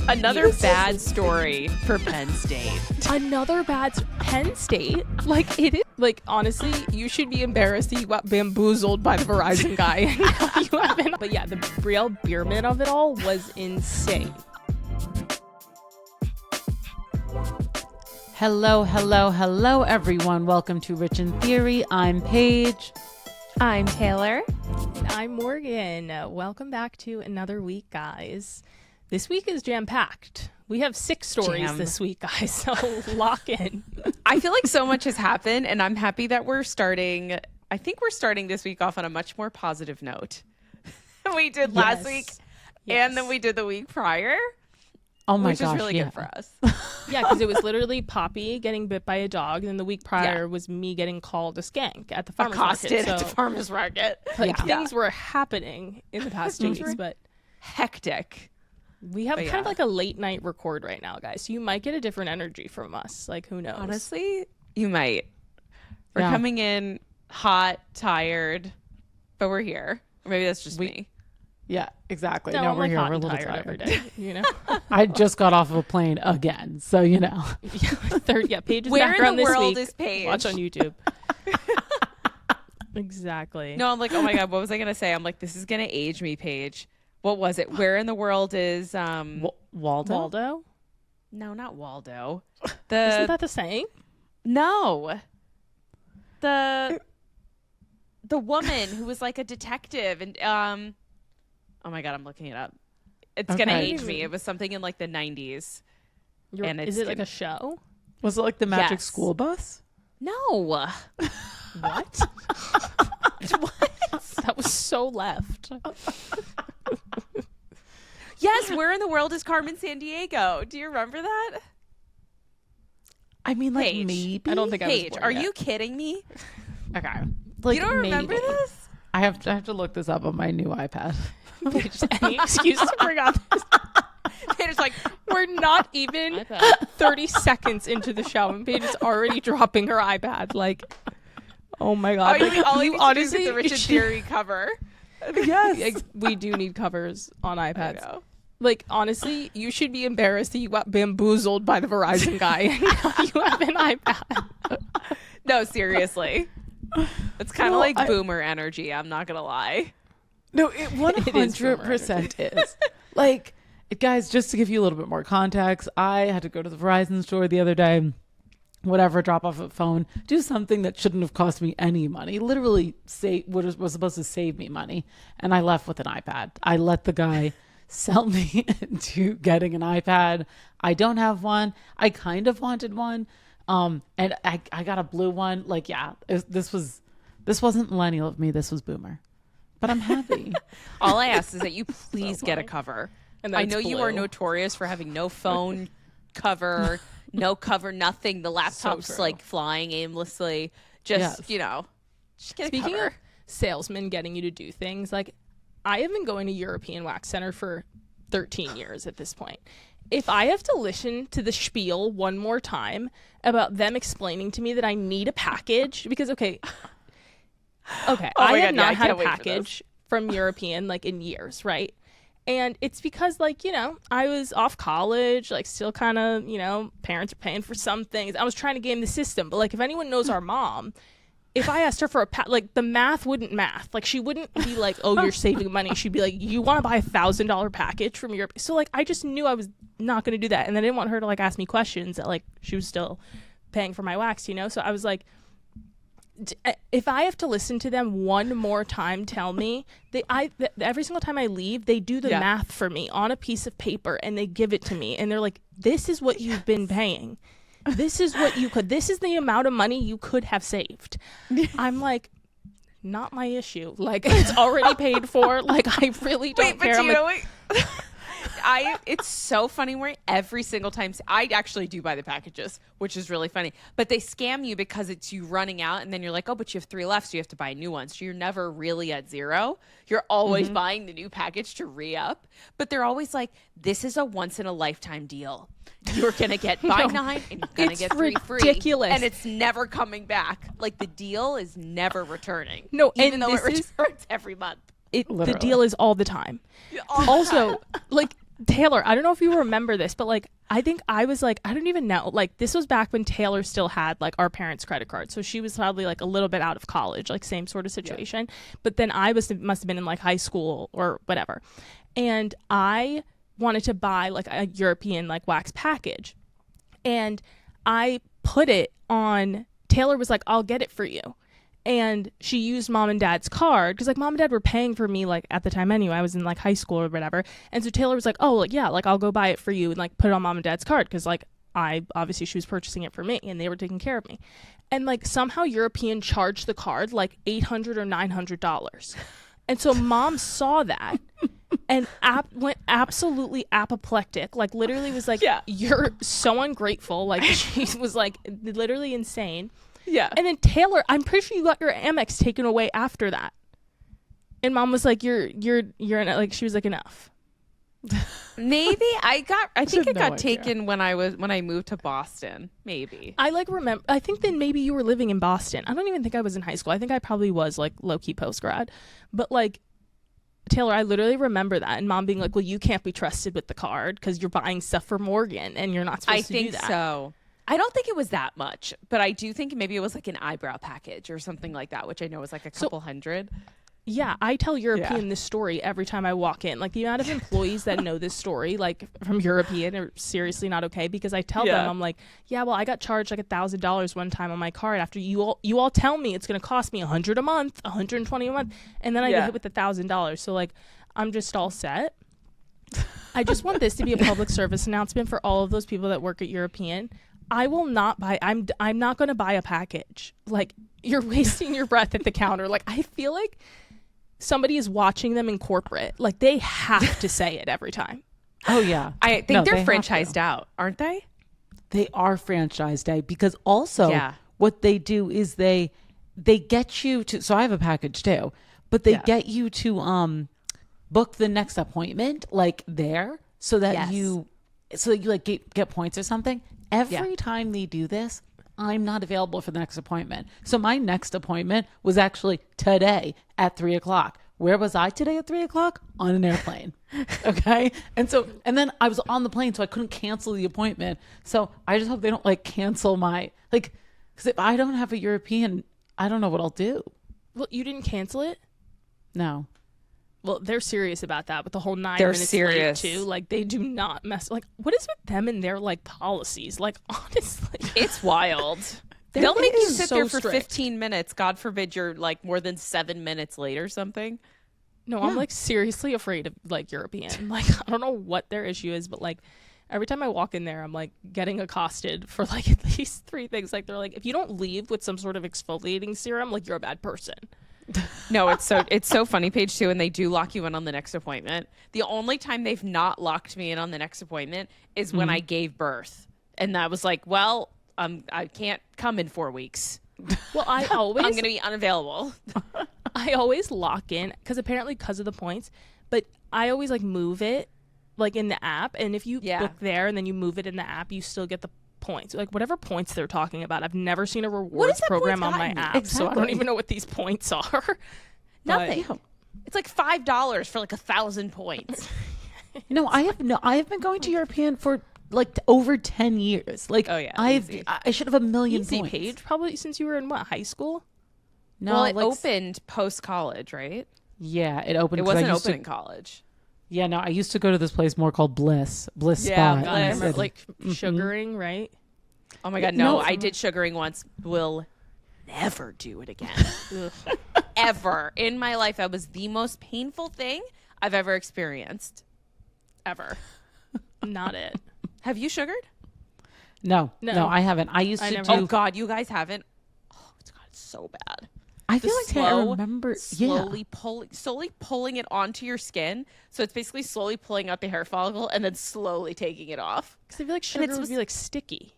Another bad story for Penn State. Another bad Penn State? Like, it is. Like, honestly, you should be embarrassed that you got bamboozled by the Verizon guy. You haven't. But yeah, the Brielle Biermann of it all was insane. Hello, hello, hello, everyone. Welcome to Rich in Theory. I'm Paige. I'm Taylor. And I'm Morgan. Welcome back to another week, guys. This week is jam-packed. We have 6 stories this week, guys, so lock in. I feel like so much has happened, and I'm happy that we're starting. I think we're starting this week off on a much more positive note than we did last week, and then we did the week prior. Oh my gosh, gosh, which is really yeah. good for us. Yeah, because it was literally Poppy getting bit by a dog, and then the week prior was me getting called a skank at the farmer's market. At the farmer's market. Like, things were happening in the past 2 weeks, but hectic. We have kind of like a late night record right now, guys. So you might get a different energy from us. Like, who knows? Honestly, you might. We're coming in hot, tired, but we're here. Or maybe that's just me. Yeah, exactly. No, we're I'm here. hot We're a and little tired tired every day, you know? I just got off of a plane again, so you know. Paige's Where background in the this world week. is Paige? Watch on YouTube. Exactly. No, I'm like, oh my God, what was I going to say? I'm like, this is going to age me, Paige. What was it? Where in the world is Waldo? Waldo? No, not Waldo. Isn't that the saying? No. The woman who was like a detective and oh my God, I'm looking it up. It's gonna age me. It was something in like the 90s. Is it like a show? Was it like the Magic School Bus? No. What? What? That was so left. Yes, where in the world is Carmen Sandiego? Do you remember that? I mean, like, Paige. maybe. I don't think I was Paige, born are yet. you kidding me? Okay. Like, You don't remember maybe. this? I have to look this up on my new iPad. Just any excuse to bring up this. Paige's like, We're not even 30 seconds into the show, and Paige is already dropping her iPad. Like, oh my God. all you honestly the Rich in should- Theory cover. Yes. We do need covers on iPads. Like, honestly, you should be embarrassed that you got bamboozled by the Verizon guy and now you have an iPad. No, seriously. It's kind of like boomer energy, I'm not gonna lie. No, it 100% is. Like, guys, just to give you a little bit more context, I had to go to the Verizon store the other day, whatever, drop off a phone, do something that shouldn't have cost me any money, literally was supposed to save me money, and I left with an iPad. I let the guy sell me into getting an iPad. I don't have one. I kind of wanted one, and I got a blue one. Like, this wasn't millennial of me. This was boomer. But I'm happy. All I ask is that you please get a cover. And I know you are notorious for having no phone cover, no cover, nothing. The laptop's like flying aimlessly. Just get a Speaking cover. of salesmen getting you to do things, like, I have been going to European Wax Center for 13 years at this point. If I have to listen to the spiel one more time about them explaining to me that I need a package, because I have not had a package from European like in years, right? And it's because, like, you know, I was off college, like, still kind of, you know, parents are paying for some things. I was trying to game the system, but like, if anyone knows our mom, if I asked her for like, the math wouldn't math. Like, she wouldn't be like, oh, you're saving money. She'd be like, you want to buy $1,000 package from Europe? So like, I just knew I was not going to do that, and I didn't want her to like ask me questions that like she was still paying for my wax, you know. So I was like, if I have to listen to them one more time tell me, every single time I leave, they do the math for me on a piece of paper and they give it to me, and they're like, this is what you've been paying. This is what this is the amount of money you could have saved. I'm like, not my issue. Like, it's already paid for. Like, I really don't care. But you know what? It's so funny where every single time I actually do buy the packages, which is really funny, but they scam you because it's you running out and then you're like, oh, but you have 3 left, so you have to buy new ones. So you're never really at zero. You're always buying the new package to re-up, but they're always like, this is a once in a lifetime deal. You're going to get buy 9 and you're going to get 3 free. Ridiculous. And it's never coming back. Like, the deal is never returning. No, even and though it this is returns every month. the deal is all the time. All the Also, time. like, Taylor, I don't know if you remember this, but like, I think I was like, I don't even know. Like, this was back when Taylor still had like our parents' credit card. So she was probably like a little bit out of college, like same sort of situation. But then I must have been in like high school or whatever. And I wanted to buy like a European like wax package. And I put it on, Taylor was like, I'll get it for you. And she used mom and dad's card because like mom and dad were paying for me like at the time anyway. I was in like high school or whatever. And so Taylor was like, oh, like, yeah, like I'll go buy it for you and like put it on mom and dad's card because like obviously she was purchasing it for me and they were taking care of me. And like somehow European charged the card like $800 or $900. And so mom saw that and went absolutely apoplectic. Like literally was like, you're so ungrateful. Like she was like literally insane. Yeah. And then Taylor, I'm pretty sure you got your Amex taken away after that. And mom was like, you're like, she was like, enough. Maybe I think it got idea. taken when I moved to Boston. Maybe. I like remember, I think then maybe you were living in Boston. I don't even think I was in high school. I think I probably was like low key post grad. But like, Taylor, I literally remember that. And mom being like, well, you can't be trusted with the card because you're buying stuff for Morgan and you're not supposed to do that. I think so. I don't think it was that much, but I do think maybe it was like an eyebrow package or something like that, which I know was like a couple hundred. Yeah, I tell European this story every time I walk in. Like the amount of employees that know this story, like from European, are seriously not okay because I tell them, I'm like, yeah, well, I got charged like $1,000 one time on my card after you all tell me it's going to cost me $100 a month, $120 a month, and then I get hit with $1,000. So like, I'm just all set. I just want this to be a public service announcement for all of those people that work at European. I will not buy. I'm not going to buy a package. Like you're wasting your breath at the counter. Like I feel like somebody is watching them in corporate. Like they have to say it every time. Oh yeah. I think they're franchised out, aren't they? They are franchised out because also what they do is they get you to. So I have a package too, but they get you to book the next appointment like there so that you like get points or something. Every time they do this, I'm not available for the next appointment. So my next appointment was actually today at 3:00. Where was I today at 3:00? On an airplane. Okay. And then I was on the plane, so I couldn't cancel the appointment. So I just hope they don't like cancel my, like, because if I don't have a European, I don't know what I'll do. Well, you didn't cancel it? No. Well, they're serious about that with the whole 9 They're minutes serious. late too. Like they do not mess. Like what is with them and their like policies? Like honestly, It's wild. They'll make you sit so there for strict. 15 minutes. God forbid you're like more than 7 minutes late or something. No, I'm like seriously afraid of like European. Like I don't know what their issue is, but like every time I walk in there, I'm like getting accosted for like at least 3 things. Like they're like, if you don't leave with some sort of exfoliating serum, like you're a bad person. No, it's so funny, Paige, too, and they do lock you in on the next appointment. The only time they've not locked me in on the next appointment is when I gave birth. And I was like, well, I can't come in 4 weeks. Well, I'm going to be unavailable. I always lock in because apparently because of the points, but I always like move it like in the app. And if you book there and then you move it in the app, you still get the points, like whatever points they're talking about. I've never seen a rewards program on my app, so I don't even know what these points are. Nothing. It's like $5 for like 1,000 points. I have been going to European for like over 10 years. Like I should have a million points. Paige, probably since you were in high school. No, well, it opened post college, right? Yeah, it opened. It wasn't open in college. Yeah, no, I used to go to this place more called Bliss Spot. Bliss. I remember, like sugaring, right? Oh my God, no, I did sugaring once. Will never do it again. Ever. In my life, that was the most painful thing I've ever experienced. Ever. Not it. Have you sugared? No, I haven't. I used to do. Oh God, you guys haven't? Oh, it's so bad. I feel like I remember slowly pulling it onto your skin. So it's basically slowly pulling out the hair follicle and then slowly taking it off. Because I feel like sugar would be like sticky.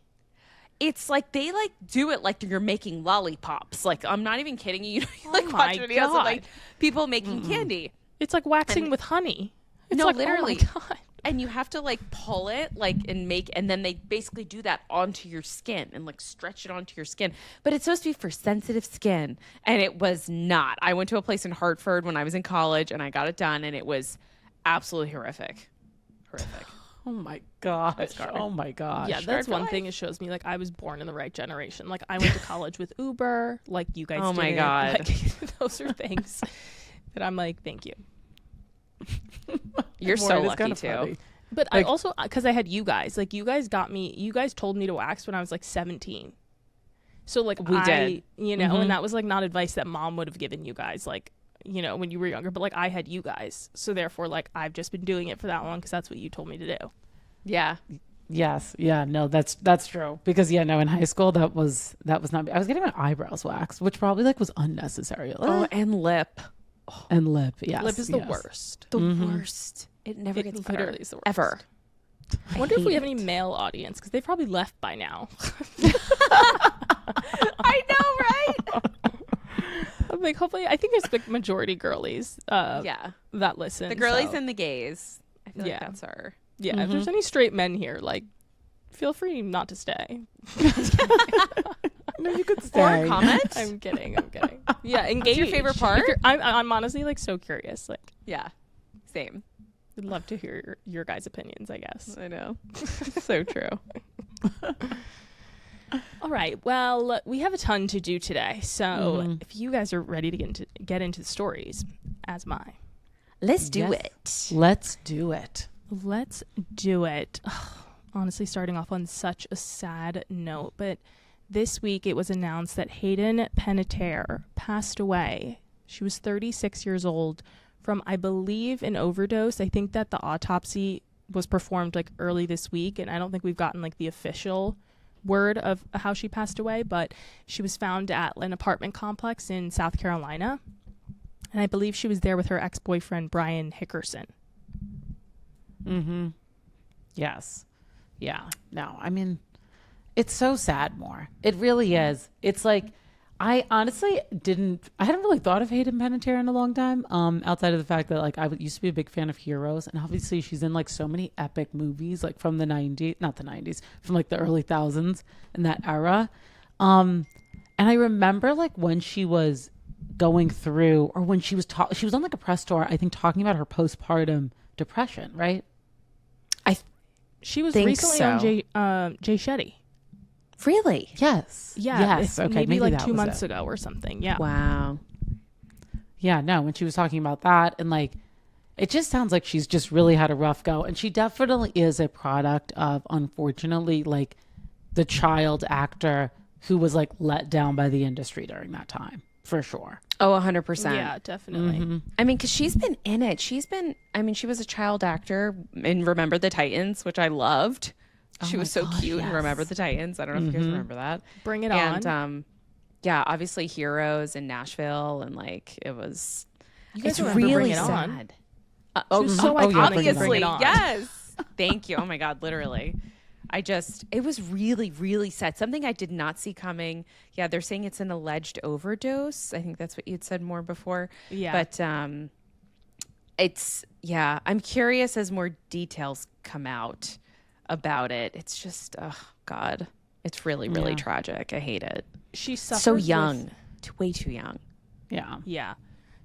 It's like they like do it like you're making lollipops. Like I'm not even kidding you. You like watch videos of like people making candy. It's like waxing with honey. It's no, like, literally. Oh my God. And you have to like pull it like and then they basically do that onto your skin and like stretch it onto your skin. But it's supposed to be for sensitive skin. And it was not. I went to a place in Hartford when I was in college and I got it done and it was absolutely horrific. Horrific. Oh my gosh. Oh my gosh. Yeah, that's one thing it shows me. Like, I was born in the right generation. Like, I went to college with Uber. Like, you guys Oh my didn't. God. Like, those are things that I'm like, thank you. You're so lucky, too. Funny. But I also, because I had you guys. Like, you guys told me to wax when I was, like, 17. So, like, We did. You know, and that was, like, not advice that mom would have given you guys, like, you know, when you were younger. But, like, I had you guys. So, therefore, like, I've just been doing it for that long because that's what you told me to do. Yeah. Yes. Yeah. No, that's true. Because in high school that was not me. I was getting my eyebrows waxed, which probably like was unnecessary. Oh, and lip. And lip. Yes. Lip is the worst. The worst. It never gets better. Literally is the worst. Ever. I wonder if we have any male audience because they've probably left by now. I know, right? I'm like, hopefully, I think there's like majority girlies. Yeah. That listen. The girlies so. and the gays. I feel like that's our. Yeah, if there's any straight men here, like, feel free not to stay. No, you could stay. Or comment. I'm kidding. Yeah, engage. What's your favorite part? I'm honestly like so curious. Like, Yeah. Same. I'd love to hear your guys' opinions. I guess. I know. So true. All right. Well, we have a ton to do today, so if you guys are ready to get into the stories, as am I. Let's do Yes. it. Let's do it. Let's do it. Honestly, starting off on such a sad note, but this week it was announced that Hayden Panettiere passed away. She was 36 years old from, I believe, an overdose. I think that the autopsy was performed like early this week, and I don't think we've gotten like the official word of how she passed away, but she was found at an apartment complex in South Carolina, and I believe she was there with her ex-boyfriend Brian Hickerson. Yes. Yeah. No, I mean, it's so sad more. It really is. It's like, I honestly hadn't really thought of Hayden Panettiere in a long time. Outside of the fact that like I used to be a big fan of Heroes, and obviously she's in like so many epic movies, like from the 90s, not the 90s, from like the early thousands in that era. And I remember like when she was going through, or when she was she was on like a press tour, I think, talking about her postpartum depression, right? She was Think recently so. on Jay Shetty. Really? Yes. Yeah. Yes. Okay. Maybe like that 2 was months it. ago or something. Yeah. Wow. Yeah. No, when she was talking about that, and like, it just sounds like she's just really had a rough go. And she definitely is a product of, unfortunately, like the child actor who was like let down by the industry during that time, for sure. Oh, 100%. Yeah, definitely. I mean, because she's been in it. She was a child actor in Remember the Titans, which I loved. She was so cute in Remember the Titans. I don't know if you guys remember that. Bring it And on. yeah, obviously Heroes in Nashville, and like it was. You guys It's remember really Bring It On. sad. She was so yeah, Bring It Obviously, On. yes. Thank you. Oh my God, literally. It was really, really sad. Something I did not see coming. Yeah, they're saying it's an alleged overdose. I think that's what you'd said more before. Yeah. But I'm curious as more details come out about it. It's just, oh God, it's really, really tragic. I hate it. She suffered So young, way too young. Yeah. Yeah.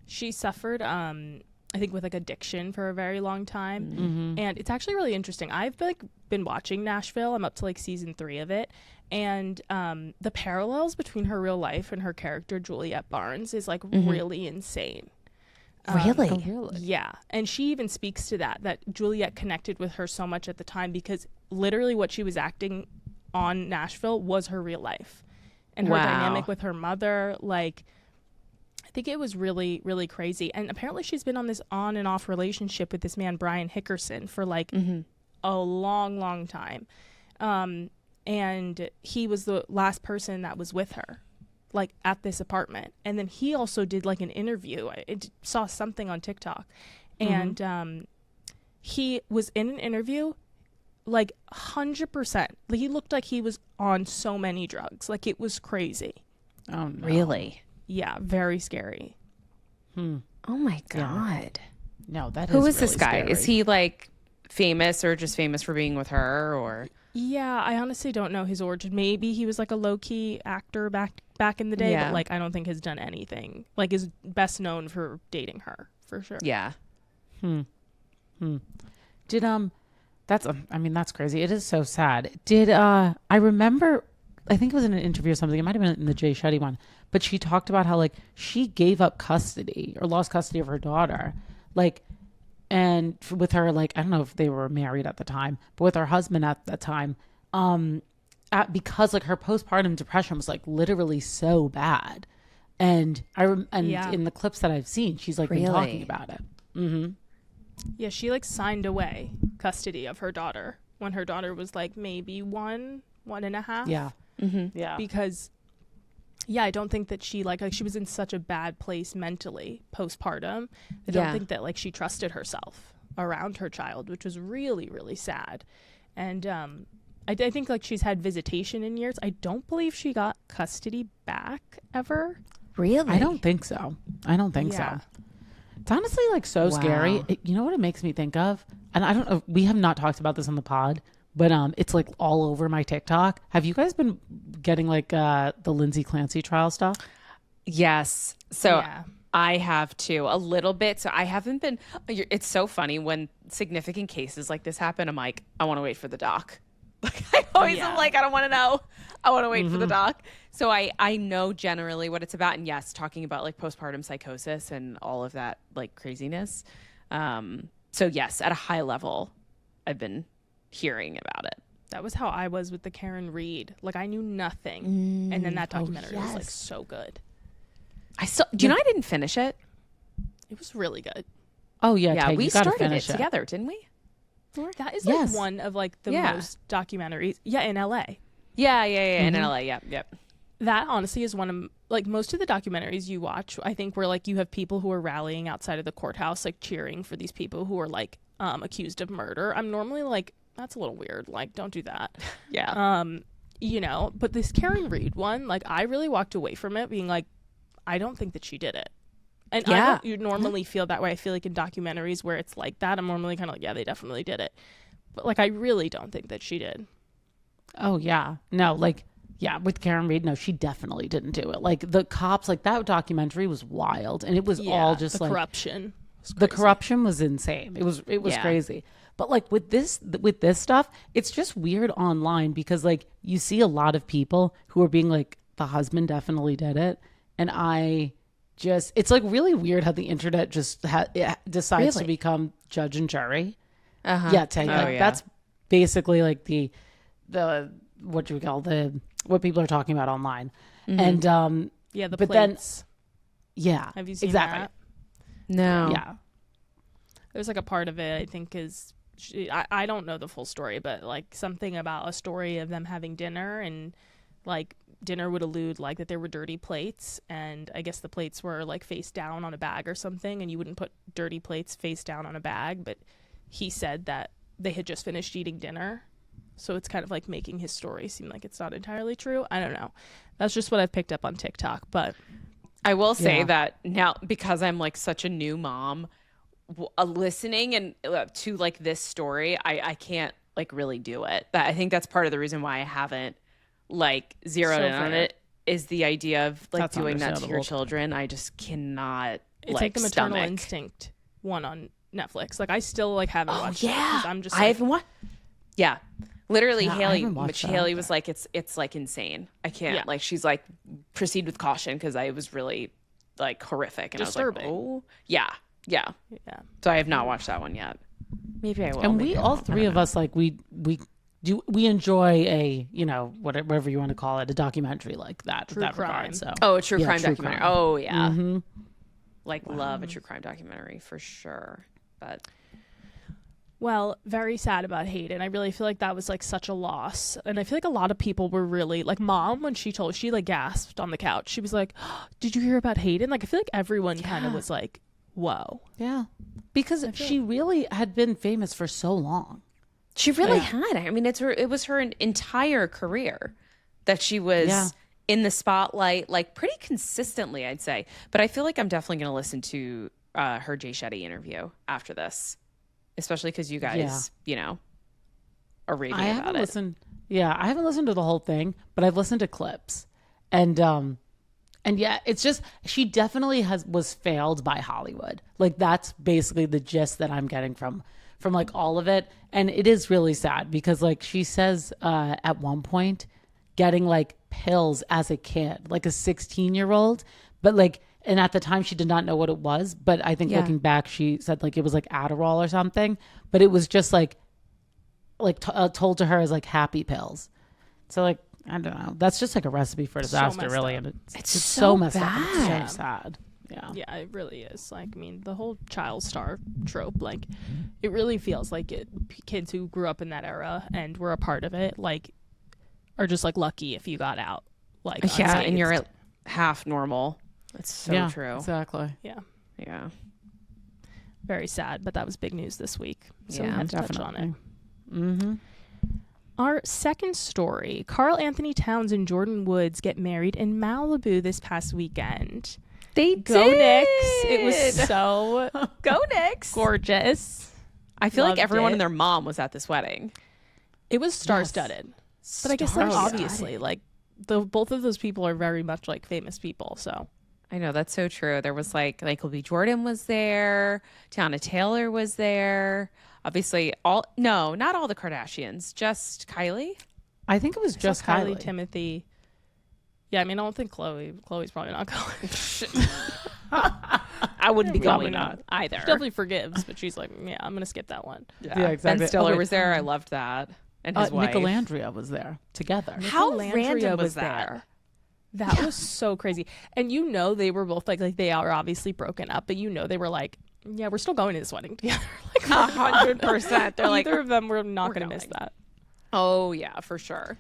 She suffered, I think, with like addiction for a very long time. And it's actually really interesting. I've been watching Nashville. I'm up to like season 3 of it. And the parallels between her real life and her character, Juliette Barnes, is like really insane. Really? Yeah. And she even speaks to that Juliette connected with her so much at the time because literally what she was acting on Nashville was her real life. And her dynamic with her mother, like, I think it was really, really crazy. And apparently she's been on this on and off relationship with this man, Brian Hickerson, for like a long, long time. And he was the last person that was with her, like at this apartment. And then he also did like an interview. I saw something on TikTok. And he was in an interview like 100%. Like, he looked like he was on so many drugs. Like, it was crazy. Oh, no. Really? Yeah, very scary. Oh my God. No, that Who is is this really guy? scary. Is he like famous or just famous for being with her, or? Yeah, I honestly don't know his origin. Maybe he was like a low-key actor back in the day, Yeah. but like I don't think has done anything. Like, is best known for dating her, for sure. Yeah. Did That's crazy. It is so sad. Did I remember, I think it was in an interview or something. It might have been in the Jay Shetty one, but she talked about how like she gave up custody or lost custody of her daughter. Like, and with her, like, I don't know if they were married at the time, but with her husband at that time, because like her postpartum depression was like literally so bad. And in the clips that I've seen, she's like been talking about it. Mm-hmm. Yeah, she like signed away custody of her daughter when her daughter was like maybe 1.5. Yeah. Mm-hmm. Yeah. Because I don't think that she like she was in such a bad place mentally postpartum. I don't think that like she trusted herself around her child, which was really, really sad. And I think like she's had visitation in years. I don't believe she got custody back ever. Really? I don't think so. So. It's honestly like so scary. You know what it makes me think of? And I don't know, we have not talked about this on the pod, but it's like all over my TikTok. Have you guys been getting like the Lindsay Clancy trial stuff? Yes. So I have too, a little bit. So I haven't been, it's so funny when significant cases like this happen. I'm like, I want to wait for the doc. Like I always am like, I don't want to know. I want to wait for the doc. So I know generally what it's about. And yes, talking about like postpartum psychosis and all of that like craziness. So yes, at a high level, I've been hearing about it. That was how I was with the Karen Reed. Like I knew nothing. And then that documentary was like so good. Do you know I didn't finish it? It was really good. Oh yeah. Yeah, Tay, we started it together, didn't we? That is like one of like the most documentaries. Yeah, in LA. Yeah. In LA. Yep. That honestly is one of like most of the documentaries you watch, I think, where like you have people who are rallying outside of the courthouse, like cheering for these people who are like accused of murder. I'm normally like, that's a little weird. Like, don't do that. Yeah. You know, but this Karen Reed one, like I really walked away from it being like, I don't think that she did it. And you normally feel that way. I feel like in documentaries where it's like that, I'm normally kind of like, yeah, they definitely did it. But like, I really don't think that she did. Oh, yeah. No, like, yeah, with Karen Reed, no, she definitely didn't do it. Like the cops, like that documentary was wild. And it was all just like corruption. The corruption was insane. It was crazy. But like with this stuff, it's just weird online because like you see a lot of people who are being like, the husband definitely did it. And it's like really weird how the internet just decides to become judge and jury. Yeah, that's basically like the what you call what people are talking about online. And the plates. Have you seen that? No. Yeah. There's like a part of it I think is I don't know the full story, but like something about a story of them having dinner and like dinner would allude like that there were dirty plates, and I guess the plates were like face down on a bag or something, and you wouldn't put dirty plates face down on a bag, but he said that they had just finished eating dinner, so it's kind of like making his story seem like it's not entirely true. I don't know, that's just what I've picked up on TikTok. But I will say that now, because I'm like such a new mom, listening and to like this story, I can't like really do it. I think that's part of the reason why I haven't like zeroed in on it, is the idea of like doing that to your children. I just cannot. It's like the Maternal Instinct one on Netflix. Like I still like haven't watched it. I'm just I haven't watched. Yeah, literally, Haley was like, it's like insane. I can't. Like she's like, proceed with caution, because I was really like horrific and disturbing. I was like, oh yeah. So I have not watched that one yet. Maybe I will. And we all three of us like we enjoy a, you know, whatever you want to call it, a documentary like that. True crime. Regard, so. Oh, a true crime documentary. Crime. Oh yeah. Mm-hmm. Like love a true crime documentary for sure. But well, very sad about Hayden. I really feel like that was like such a loss. And I feel like a lot of people were really like, Mom, when she like gasped on the couch. She was like, oh, did you hear about Hayden? Like I feel like everyone kind of was like, whoa. Yeah. Because she really had been famous for so long. She really had. I mean, it was her entire career that she was in the spotlight, like pretty consistently, I'd say. But I feel like I'm definitely going to listen to her Jay Shetty interview after this, especially because you guys, you know, are raving about it. I haven't listened to the whole thing, but I've listened to clips, and yeah, it's just she definitely was failed by Hollywood. Like that's basically the gist that I'm getting from from like all of it. And it is really sad because like she says at one point getting like pills as a kid, like a 16-year-old, but like, and at the time she did not know what it was. But I think looking back, she said like it was like Adderall or something, but it was just like told to her as like happy pills. So like, I don't know. That's just like a recipe for disaster, really. And it's so messed up. It's so sad. Yeah, it really is. Like, I mean, the whole child star trope, like, it really feels like kids who grew up in that era and were a part of it, like, are just like lucky if you got out. Like, yeah, unscathed. and you're at half normal. That's so true. Exactly. Yeah. Very sad, but that was big news this week. So we had to touch on it. Mm-hmm. Our second story, Karl-Anthony Towns and Jordyn Woods get married in Malibu this past weekend. They Go did. Knicks. It was so Go Knicks. gorgeous. I feel Loved like everyone it. and their mom was at this wedding. It was star-studded. But I guess like Star-studded. obviously like both of those people are very much like famous people, so I know, that's so true. There was like Jordyn was there, Tiana Taylor was there. Obviously not all the Kardashians, just Kylie. I think it was just Kylie. Timothy. Yeah, I mean I don't think Chloe's probably not going. I wouldn't be Probably going not. either. She definitely forgives, but she's like, yeah, I'm gonna skip that one. Yeah, exactly. Ben Stiller Oh, wait. was there. I loved that. And his wife. Nicolandria was there together. How Nicolandria random was that? there. That was so crazy. And they were both like they are obviously broken up, but they were like, yeah, we're still going to this wedding together. Like 100%. They're like, either of them were not we're going to miss going. that. oh yeah, for sure.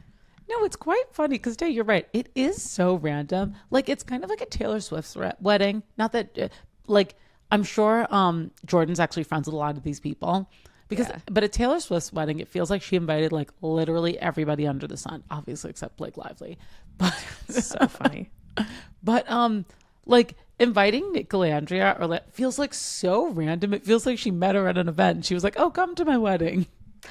No, it's quite funny because, Tay, you're right. It is so random. Like, it's kind of like a Taylor Swift's wedding. Not that, like, I'm sure Jordan's actually friends with a lot of these people. But at Taylor Swift's wedding, it feels like she invited, like, literally everybody under the sun. Obviously, except Blake Lively. But So funny. But, like, inviting Nicolandria feels, like, so random. It feels like she met her at an event and she was like, oh, come to my wedding.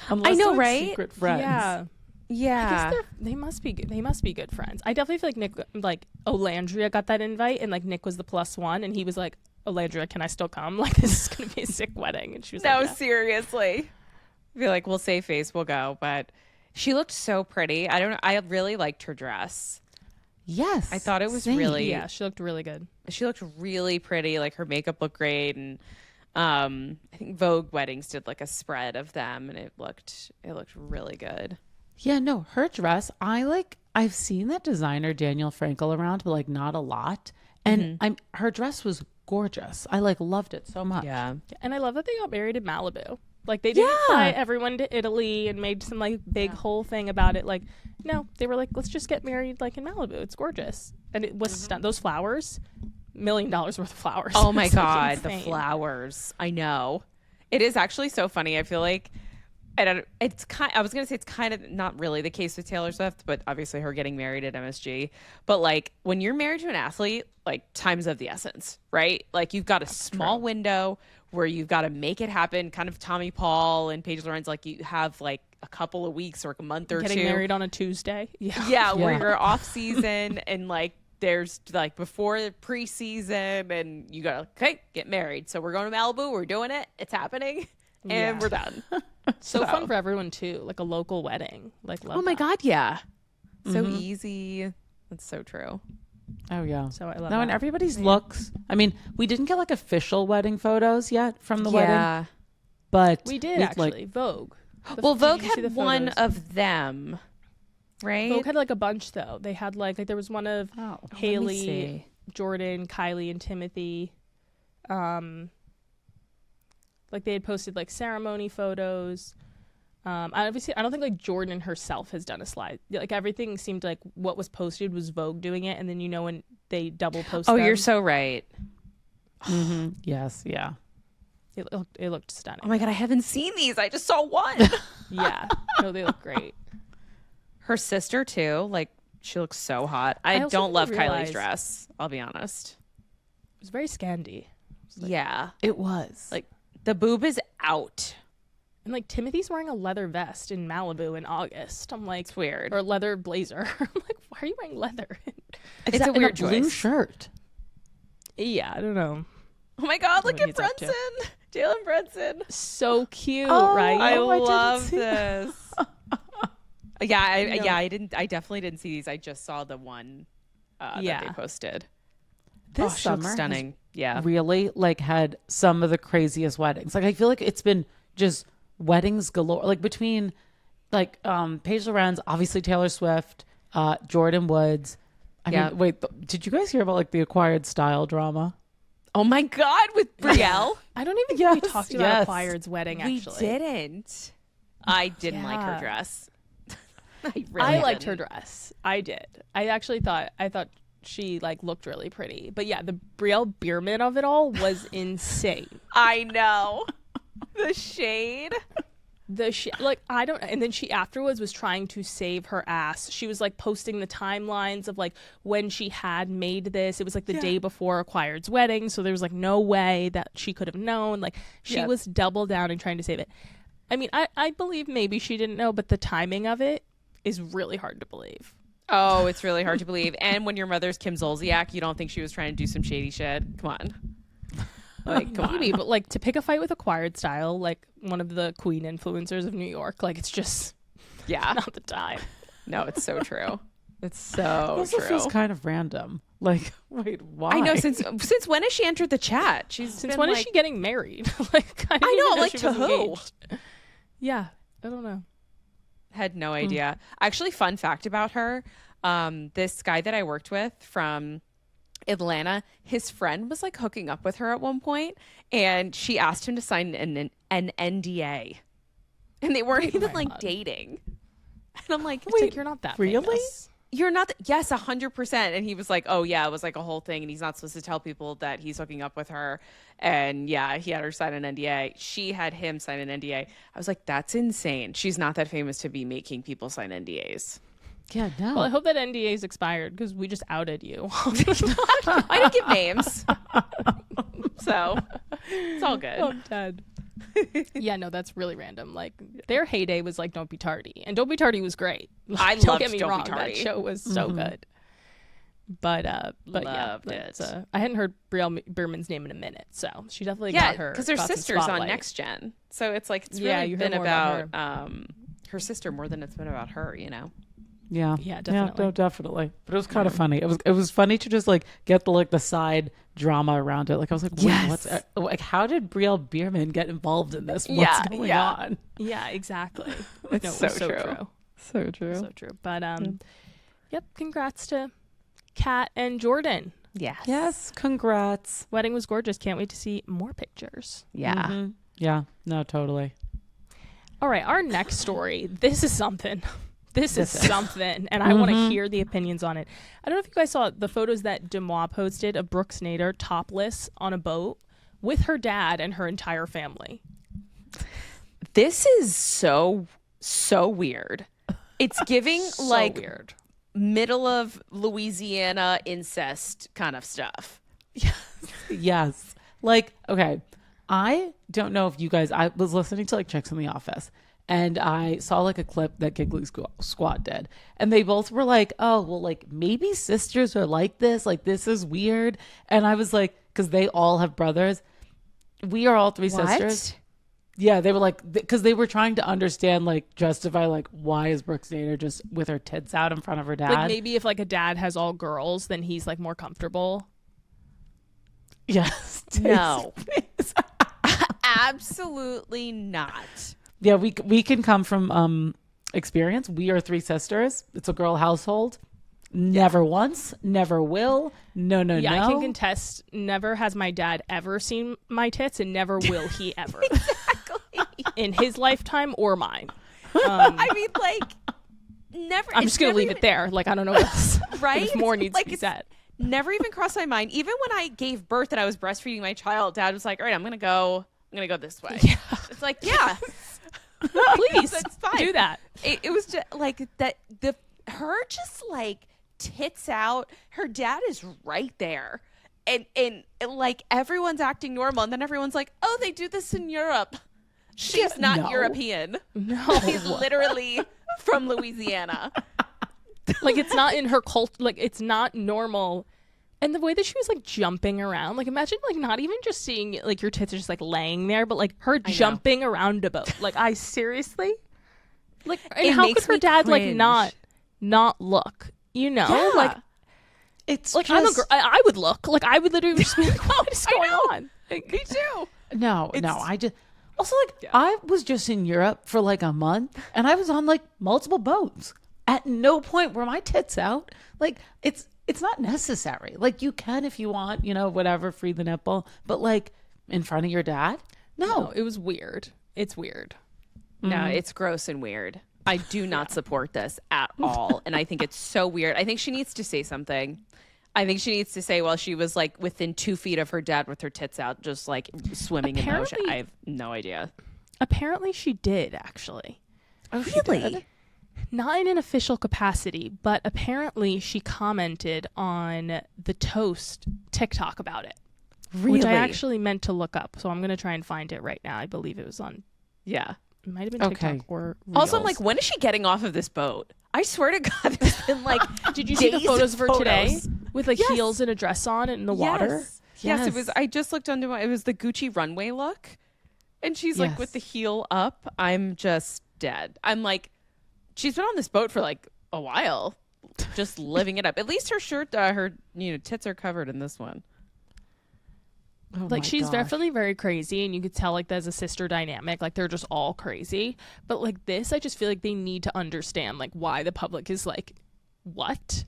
Unless I know, they're, like, right? secret friends. Yeah. Yeah. I guess they must be good. They must be good friends. I definitely feel like Olandria got that invite, and like Nick was the +1, and he was like, Olandria, can I still come? Like, this is gonna be a sick wedding. And she was No, like, yeah. seriously. I feel like we'll save face, we'll go. But she looked so pretty. I don't know. I really liked her dress. Yes. I thought it was same. really Yeah, she looked really good. She looked really pretty. Like her makeup looked great, and I think Vogue Weddings did like a spread of them, and it looked really good. Yeah, no, her dress, I've seen that designer Daniel Frankel around, but like not a lot. And her dress was gorgeous. I like loved it so much. Yeah. And I love that they got married in Malibu. Like they didn't fly everyone to Italy and made some like big whole thing about it. Like, no, they were like, let's just get married like in Malibu. It's gorgeous. And it was those flowers, $1 million worth of flowers. Oh my It's, like, God, the insane. flowers. I know. It is actually so funny. I feel like I was going to say it's kind of not really the case with Taylor Swift, but obviously her getting married at MSG. But like when you're married to an athlete, like time's of the essence, right? Like you've got a small window where you've got to make it happen. Kind of Tommy Paul and Paige Lorenz, like you have like a couple of weeks or a month or Getting two. married on a Tuesday. Yeah, where you're off season and like there's like before the preseason and you gotta get married. So we're going to Malibu, we're doing it, it's happening, and we're done. So fun for everyone too, like a local wedding. Like, love Oh my that. God, yeah. So easy. That's so true. Oh yeah. So I love No, that. and everybody's looks. I mean, we didn't get like official wedding photos yet from the wedding, but We did actually. Vogue. Well, Vogue Did you see the had one photos? of them, right? Vogue had like a bunch though. They had like there was one of Haley, see. Jordyn, Kylie, and Timothy. Like they had posted like ceremony photos. Obviously, I don't think like Jordyn herself has done a slide. Like everything seemed like what was posted was Vogue doing it, and then when they double post. Oh, them, you're so right. yes, yeah. It looked stunning. Oh my God, I haven't seen these. I just saw one. Yeah, no, they look great. Her sister too. Like she looks so hot. I also don't love didn't Kylie's realize- dress. I'll be honest. It was very Scandi. Yeah, It was. like the boob is out. And like Timothy's wearing a leather vest in Malibu in August. I'm like, It's weird. or leather blazer. I'm like, why are you wearing leather? It's a and weird blue choice. shirt. Yeah, I don't know. Oh my God, look What at he's up to. Brunson. Jalen Brunson. So cute, Oh, right? I didn't love see this. I definitely didn't see these. I just saw the one that they posted. This She looks summer stunning. Yeah. really like had some of the craziest weddings. Like I feel like it's been just weddings galore. Like between like Paige Lorenz, obviously Taylor Swift, Jordyn Woods. I mean, wait, did you guys hear about like the Acquired Style drama? Oh my God, with Brielle. I don't even think we talked about yes. Acquired's wedding, actually. We didn't. I didn't like her Yeah. dress. I liked her dress. I did. I thought she like looked really pretty. But yeah, the Brielle Biermann of it all was insane. I know. The shade. And then she afterwards was trying to save her ass. She was like posting the timelines of like when she had made this. It was like the day before Acquired's wedding, so there was like no way that she could have known. Like she was double down and trying to save it. I mean, I believe maybe she didn't know, but the timing of it is really hard to believe. Oh, it's really hard to believe. And when your mother's Kim Zolciak, you don't think she was trying to do some shady shit? Come on. Like, come Maybe, on. but like to pick a fight with Acquired Style, like one of the queen influencers of New York, like it's just not the time. No, it's so true. It's so It also true. feels kind of random. Like, wait, why? I know. Since when has she entered the chat? Since been, when is like- she getting married? Like I I didn't know, even like, she to was who? engaged. Yeah, I don't know. Had no idea. Actually, fun fact about her: this guy that I worked with from Atlanta, his friend was like hooking up with her at one point, and she asked him to sign an NDA, and they weren't even like God. dating. And I'm like, It's like you're not that really? famous. you're not. Yes, 100%. And he was like, oh yeah, it was like a whole thing, and he's not supposed to tell people that he's hooking up with her. And yeah, he had her sign an NDA. She had him sign an NDA. I was like, that's insane. She's not that famous to be making people sign NDAs. Yeah, no. Well, I hope that NDA's expired because we just outed you. I didn't give names. So it's all good. I'm dead. Yeah, no, that's really random. Like their heyday was like Don't Be Tardy, and Don't Be Tardy was great. I Don't loved get me Don't Be wrong, Tardy. that show was so good. But yeah, Loved that's, it. I hadn't heard Brielle Biermann's name in a minute, so she definitely Yeah, got her. because her got some sister's on spotlight. Next Gen, so it's like it's Yeah, really you hear been more about about her sister more than it's been about her. You know. Yeah. Yeah, definitely. No, definitely. But it was kind of funny. It was funny to just like get the side drama around it. Like I was like, wait, Yes. what's how did Brielle Biermann get involved in this? What's Yeah, going yeah. on? Yeah, exactly. It's No, it so was so true. true. So true. So true. But yep, congrats to Kat and Jordyn. Yes. Yes, congrats. Wedding was gorgeous. Can't wait to see more pictures. Yeah. Mhm. Yeah, no, totally. All right, our next story. This is something. This is something, and I want to hear the opinions on it. I don't know if you guys saw the photos that Demois posted of Brooks Nader topless on a boat with her dad and her entire family. This is so weird. It's giving So like weird. middle of Louisiana incest kind of stuff. Yes. Like, okay, I don't know if you guys, I was listening to like Chicks in the Office and I saw like a clip that Giggly Squad did. And they both were like, oh, well, like maybe sisters are like this. Like, this is weird. And I was like, because they all have brothers. We are all three sisters. Yeah, they were like, because they were trying to understand, like, justify, like, why is Brooks Nader just with her tits out in front of her dad? Like maybe if like a dad has all girls, then he's like more comfortable. Yes. No. Absolutely not. Yeah, we can come from experience. We are three sisters. It's a girl household. Never once, never will. No. Yeah, I can contest. Never has my dad ever seen my tits, and never will he ever. In his lifetime or mine. I mean, like, never. I'm just gonna leave it there. Like I don't know what else. Right? If more needs Like, to be it's said. Never even crossed my mind. Even when I gave birth and I was breastfeeding my child, Dad was like, "All right, I'm gonna go this way." Yeah. It's like, yeah, Please that's fine. do that. It was just like that. Her just like tits out. Her dad is right there, and like everyone's acting normal, and then everyone's like, "Oh, they do this in Europe." She is not No. European. No, She's literally from Louisiana. like it's not in her cult. Like it's not normal And the way that she was like jumping around, like imagine like not even just seeing like your tits are just like laying there, but like her jumping around a boat. Like I seriously, like, and how could her dad cringe. like not look? You know, Yeah. like It's like just, I'm a girl. I would look like I would literally just be like, what is going on? Me too. no. I just also like I was just in Europe for like a month, and I was on like multiple boats. At no point were my tits out. Like it's not necessary. Like you can if you want, you know, whatever, free the nipple. But like in front of your dad, no. It was weird. It's weird. No, it's gross and weird. I do not support this at all. And I think it's so weird. I think she needs to say something. I think she needs to say, well, she was like within 2 feet of her dad with her tits out, just like swimming in the ocean. Apparently- I have no idea. Apparently, she did actually. Oh, really? Not in an official capacity, but apparently she commented on the Toast TikTok about it. Really? Which I actually meant to look up. So I'm going to try and find it right now. I believe it was on, Yeah. it might have been TikTok Okay. or Also, I'm Reels. like, when is she getting off of this boat? I swear to God, there's been like, did you see the days photos of her today? photos. With like Yes. heels and a dress on in the water? Yes, it was. I just looked onto it was the Gucci runway look. And she's like with the heel up. I'm just dead. I'm like, she's been on this boat for like a while, just living it up. At least her shirt, her tits are covered in this one. Oh Like my she's gosh. definitely very crazy, and you could tell like there's a sister dynamic. Like they're just all crazy. But like this, I just feel like they need to understand like why the public is like, what?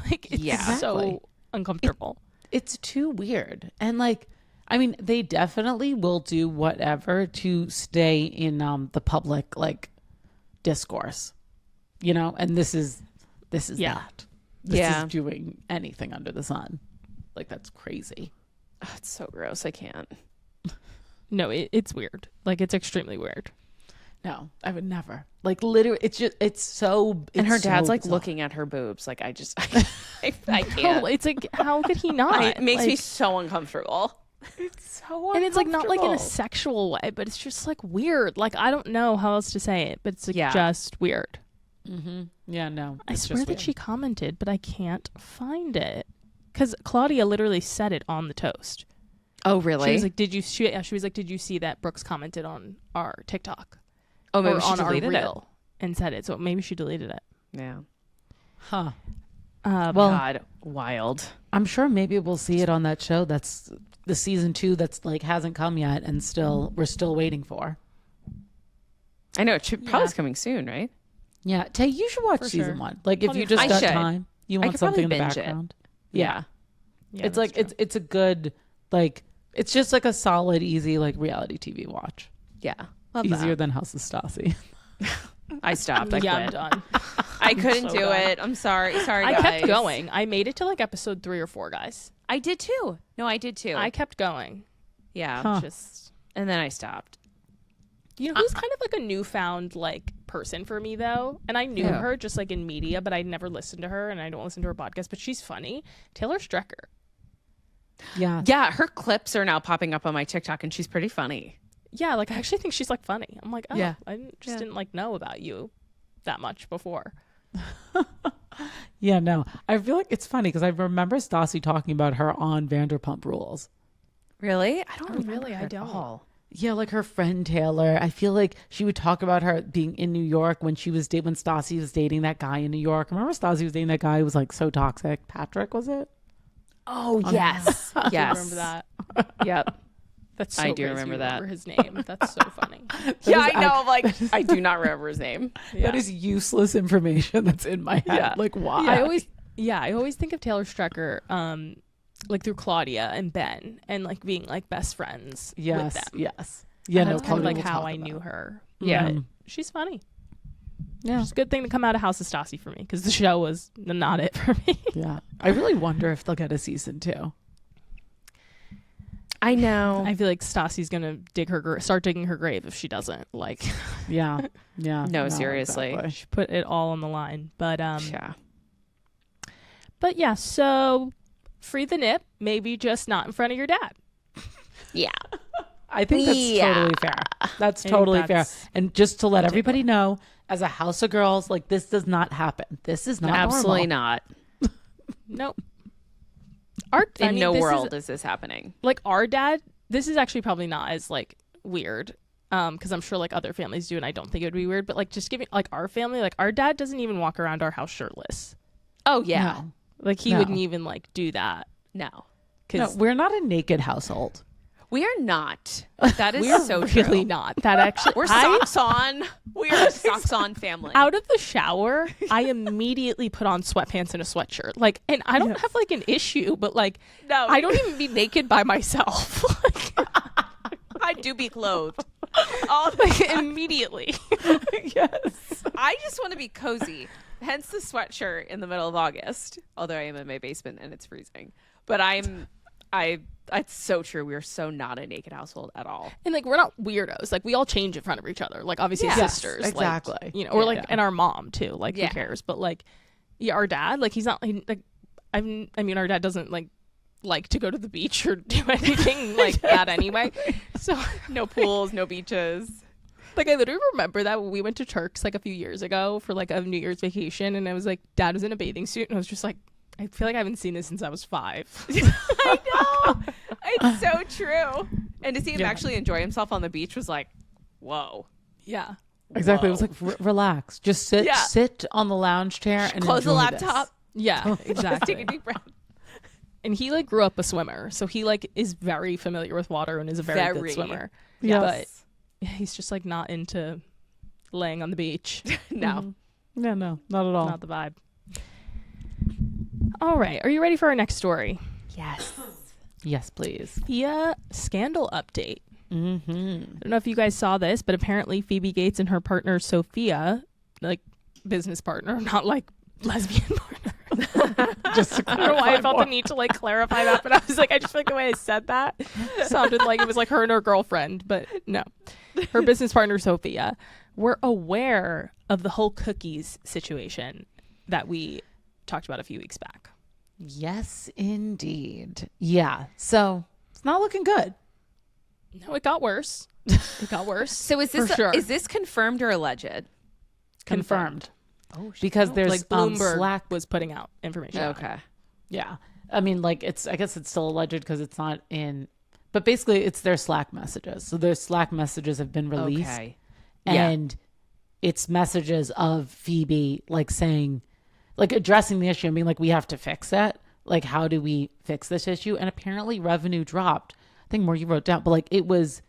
Like it's Yeah. so Exactly. uncomfortable. It's too weird. And like, I mean, they definitely will do whatever to stay in the public like discourse, you know. And this is Yeah. that. This Yeah. is doing anything under the sun. Like that's crazy. Oh, it's so gross. I can't. No, it's weird. Like it's extremely weird. No, I would never. Like literally, it's so. And her it's dad's so like bizarre. looking at her boobs. Like I just, I can't. No, it's like how could he not? It makes me Like, so uncomfortable. so and it's like not like in a uncomfortable. sexual way, but it's just like weird. Like I don't know how else to say it, but it's like just weird. Yeah, no. I it's swear just that weird. she commented, but I can't find it. Because Claudia literally said it on the toast. Oh, really? She was like, "Did you?" She was like, "Did you see that Brooks commented on our TikTok oh, maybe or she on our deleted it. reel and said it?" So maybe she deleted it. Yeah. Huh. Well, God, wild. I'm sure maybe we'll see it on that show. That's the season 2 that's like hasn't come yet, and we're still waiting for. I know. It probably is coming soon, right? Yeah, Tay, you should watch For season sure. 1. Like if Probably you just I got should. time, you I want could something in the probably binge it. background. Yeah. It's like it's a good like it's just like a solid, easy like reality TV watch. Yeah. Love Easier that. than House of Stassi. I stopped. I yeah, I'm quit. done. I couldn't so do done. it. I'm sorry. Sorry, I guys. kept going. I made it to like episode 3 or 4, guys. I did too. No, I did too. I kept going. yeah. Huh. Just And then I stopped. you know who's kind of like a newfound like person for me though, and I knew Yeah. her just like in media, but I never listened to her, and I don't listen to her podcast. But she's funny. Taylor Strecker. Yeah. Yeah, her clips are now popping up on my TikTok, and she's pretty funny. Yeah, like I actually think she's like funny. I'm like, oh, Yeah. I didn't like know about you that much before. Yeah, no. I feel like it's funny because I remember Stassi talking about her on Vanderpump Rules. Really? I don't Oh, remember really? I her at don't. all. Yeah, like her friend Taylor. I feel like she would talk about her being in New York when when Stassi was dating that guy in New York. Remember Stassi was dating that guy who was like so toxic? Patrick, was it? Oh, yes. I yes. remember that. Yep. That's so I do crazy remember you that. remember his name. That's so funny. Yeah, is I know. Like, I do not remember his name. That is useless information that's in my head. Yeah. Like, why? I always think of Taylor Strecker, like through Claudia and Ben, and like being like best friends with Yes, them. yes. Yeah, And no, that's kind of Claudia like will how talk I about knew it. her. Yeah. But she's funny. Yeah. It's a good thing to come out of House of Stassi for me because the show was not it for me. Yeah. I really wonder if they'll get a season 2. I know. I feel like Stassi's gonna start digging her grave if she doesn't. Like, Yeah. Yeah. No, seriously. exactly. she put it all on the line. But Yeah. but yeah. So free the nip. Maybe just not in front of your dad. Yeah. I think that's Yeah. totally fair. That's I think totally that's fair. And just to let everybody know, as a house of girls, like this does not happen. This is not Absolutely normal. not. Nope. In no world is this happening. Like our dad, this is actually probably not as like weird. Because I'm sure like other families do, and I don't think it would be weird. But like just giving like our family, like our dad doesn't even walk around our house shirtless. Oh yeah, No. Like he wouldn't even like do that. no, No, we're not a naked household. we are not. That is We're so really true. not. That actually, We're socks on. We are a socks on family. out of the shower, I immediately put on sweatpants and a sweatshirt. Like, and I don't have like an issue, but like, No. I don't even be naked by myself. Like, I do be clothed. All like immediately. Yes. I just want to be cozy. Hence the sweatshirt in the middle of August. Although I am in my basement and it's freezing. But it's so true. We are so not a naked household at all. And like we're not weirdos. Like we all change in front of each other. Like obviously as Yes, sisters. exactly. Like, you know, or Yeah, like yeah. and our mom too. Like Yeah. who cares? But like yeah, our dad, like he's not like I mean our dad doesn't like to go to the beach or do anything like that anyway. So No pools, no beaches. like I literally remember that when we went to Turks like a few years ago for like a New Year's vacation, and I was like, Dad was in a bathing suit, and I was just like, I feel like I haven't seen this since I was 5. I know. It's so true. And to see him Yeah. actually enjoy himself on the beach was like, whoa. Yeah. Exactly. Whoa. It was like, relax. Just sit on the lounge chair and Close the enjoy laptop. Yeah, Take a exactly. deep breath. And he like grew up a swimmer, so he like is very familiar with water and is a very good swimmer. Yes. But he's just like not into laying on the beach. No. Yeah, no, not at all. Not the vibe. All right, are you ready for our next story? Yes. Yes, please. Phia scandal update. Mm-hmm. I don't know if you guys saw this, but apparently Phoebe Gates and her partner Sophia, like business partner, not like lesbian partner. Just to I don't know why I felt more. the need to like clarify that, but I was like, I just feel like the way I said that sounded like it was like her and her girlfriend, but no. Her business partner Sophia were aware of the whole cookies situation that we talked about a few weeks back. Yes, indeed. Yeah. So it's not looking good. No, it got worse. It got worse. So is For this sure. is this confirmed or alleged? Confirmed. Oh, Because there's like Bloomberg Slack. was putting out information. okay. Yeah. I mean, like I guess it's still alleged because it's not in, but basically it's their Slack messages. So their Slack messages have been released. Okay. Yeah. And it's messages of Phoebe like saying, like addressing the issue and being like, we have to fix it. Like, how do we fix this issue? And apparently revenue dropped. I think more you wrote down, but like it was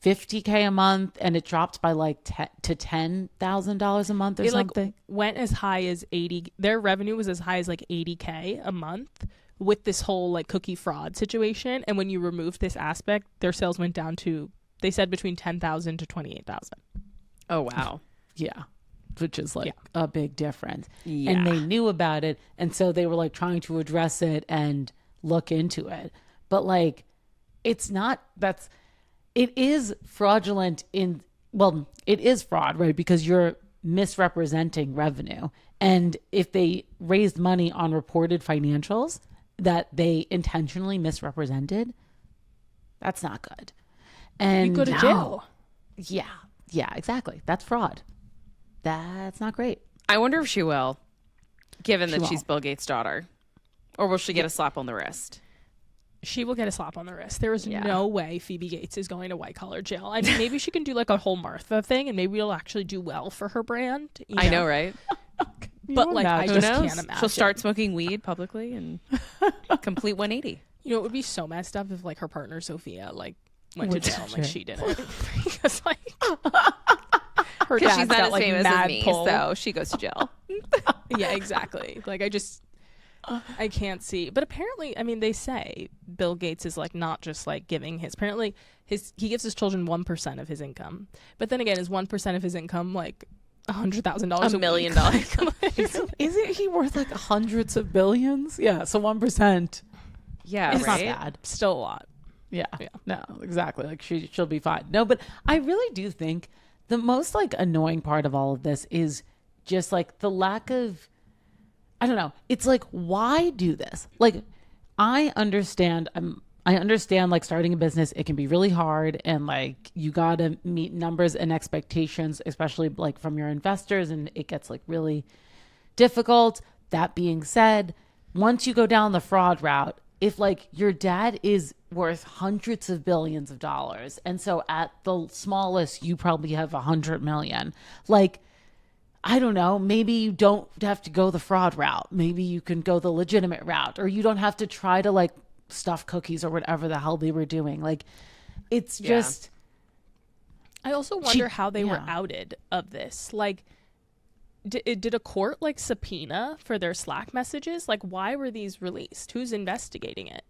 $50K a month and it dropped by like to $10,000 a month or It something. like went as high as 80. Their revenue was as high as like 80K a month with this whole like cookie fraud situation. And when you removed this aspect, their sales went down to, they said between 10,000 to 28,000. Oh wow. Yeah. Which is like a big difference. Yeah. And they knew about it. And so they were like trying to address it and look into it. But like, it's not, it is fraudulent it is fraud, right? Because you're misrepresenting revenue. And if they raised money on reported financials that they intentionally misrepresented, that's not good. And You go to jail. Yeah, exactly. That's fraud. That's not great. I wonder if she will, given She that won't. she's Bill Gates' daughter. Or will she get a slap on the wrist? She will get a slap on the wrist. There is Yeah. no way Phoebe Gates is going to white collar jail. I mean, maybe she can do like a whole Martha thing and maybe it'll actually do well for her brand. You I know, right? But like, I imagine? just Who knows? can't imagine. She'll start smoking weed publicly and complete 180. You know, it would be so messed up if like her partner Sophia like went to Went to jail and like jail. she didn't. Because like her Because dad's she's not got as like famous mad as me, pull. so she goes to jail. Yeah, exactly. Like I can't see. But apparently, I mean, they say Bill Gates is like not just like giving apparently he gives his children 1% of his income. But then again, is 1% of his income like $100,000 $1 million. Isn't he worth like hundreds of billions? Yeah. So 1%. Yeah, It's right? not bad. Still a lot. Yeah. Yeah. No, exactly. Like she'll be fine. No, but I really do think the most like annoying part of all of this is just like the lack of, I don't know. It's like, why do this? Like, I understand like starting a business, it can be really hard and like you got to meet numbers and expectations, especially like from your investors, and it gets like really difficult. That being said, once you go down the fraud route, if like your dad is worth hundreds of billions of dollars, and so at the smallest you probably have 100 million, like, I don't know, maybe you don't have to go the fraud route. Maybe you can go the legitimate route, or you don't have to try to like stuff cookies or whatever the hell they were doing. Like, it's just. I also wonder how they were outed of this. Like, did a court like subpoena for their Slack messages? Like, why were these released? Who's investigating it?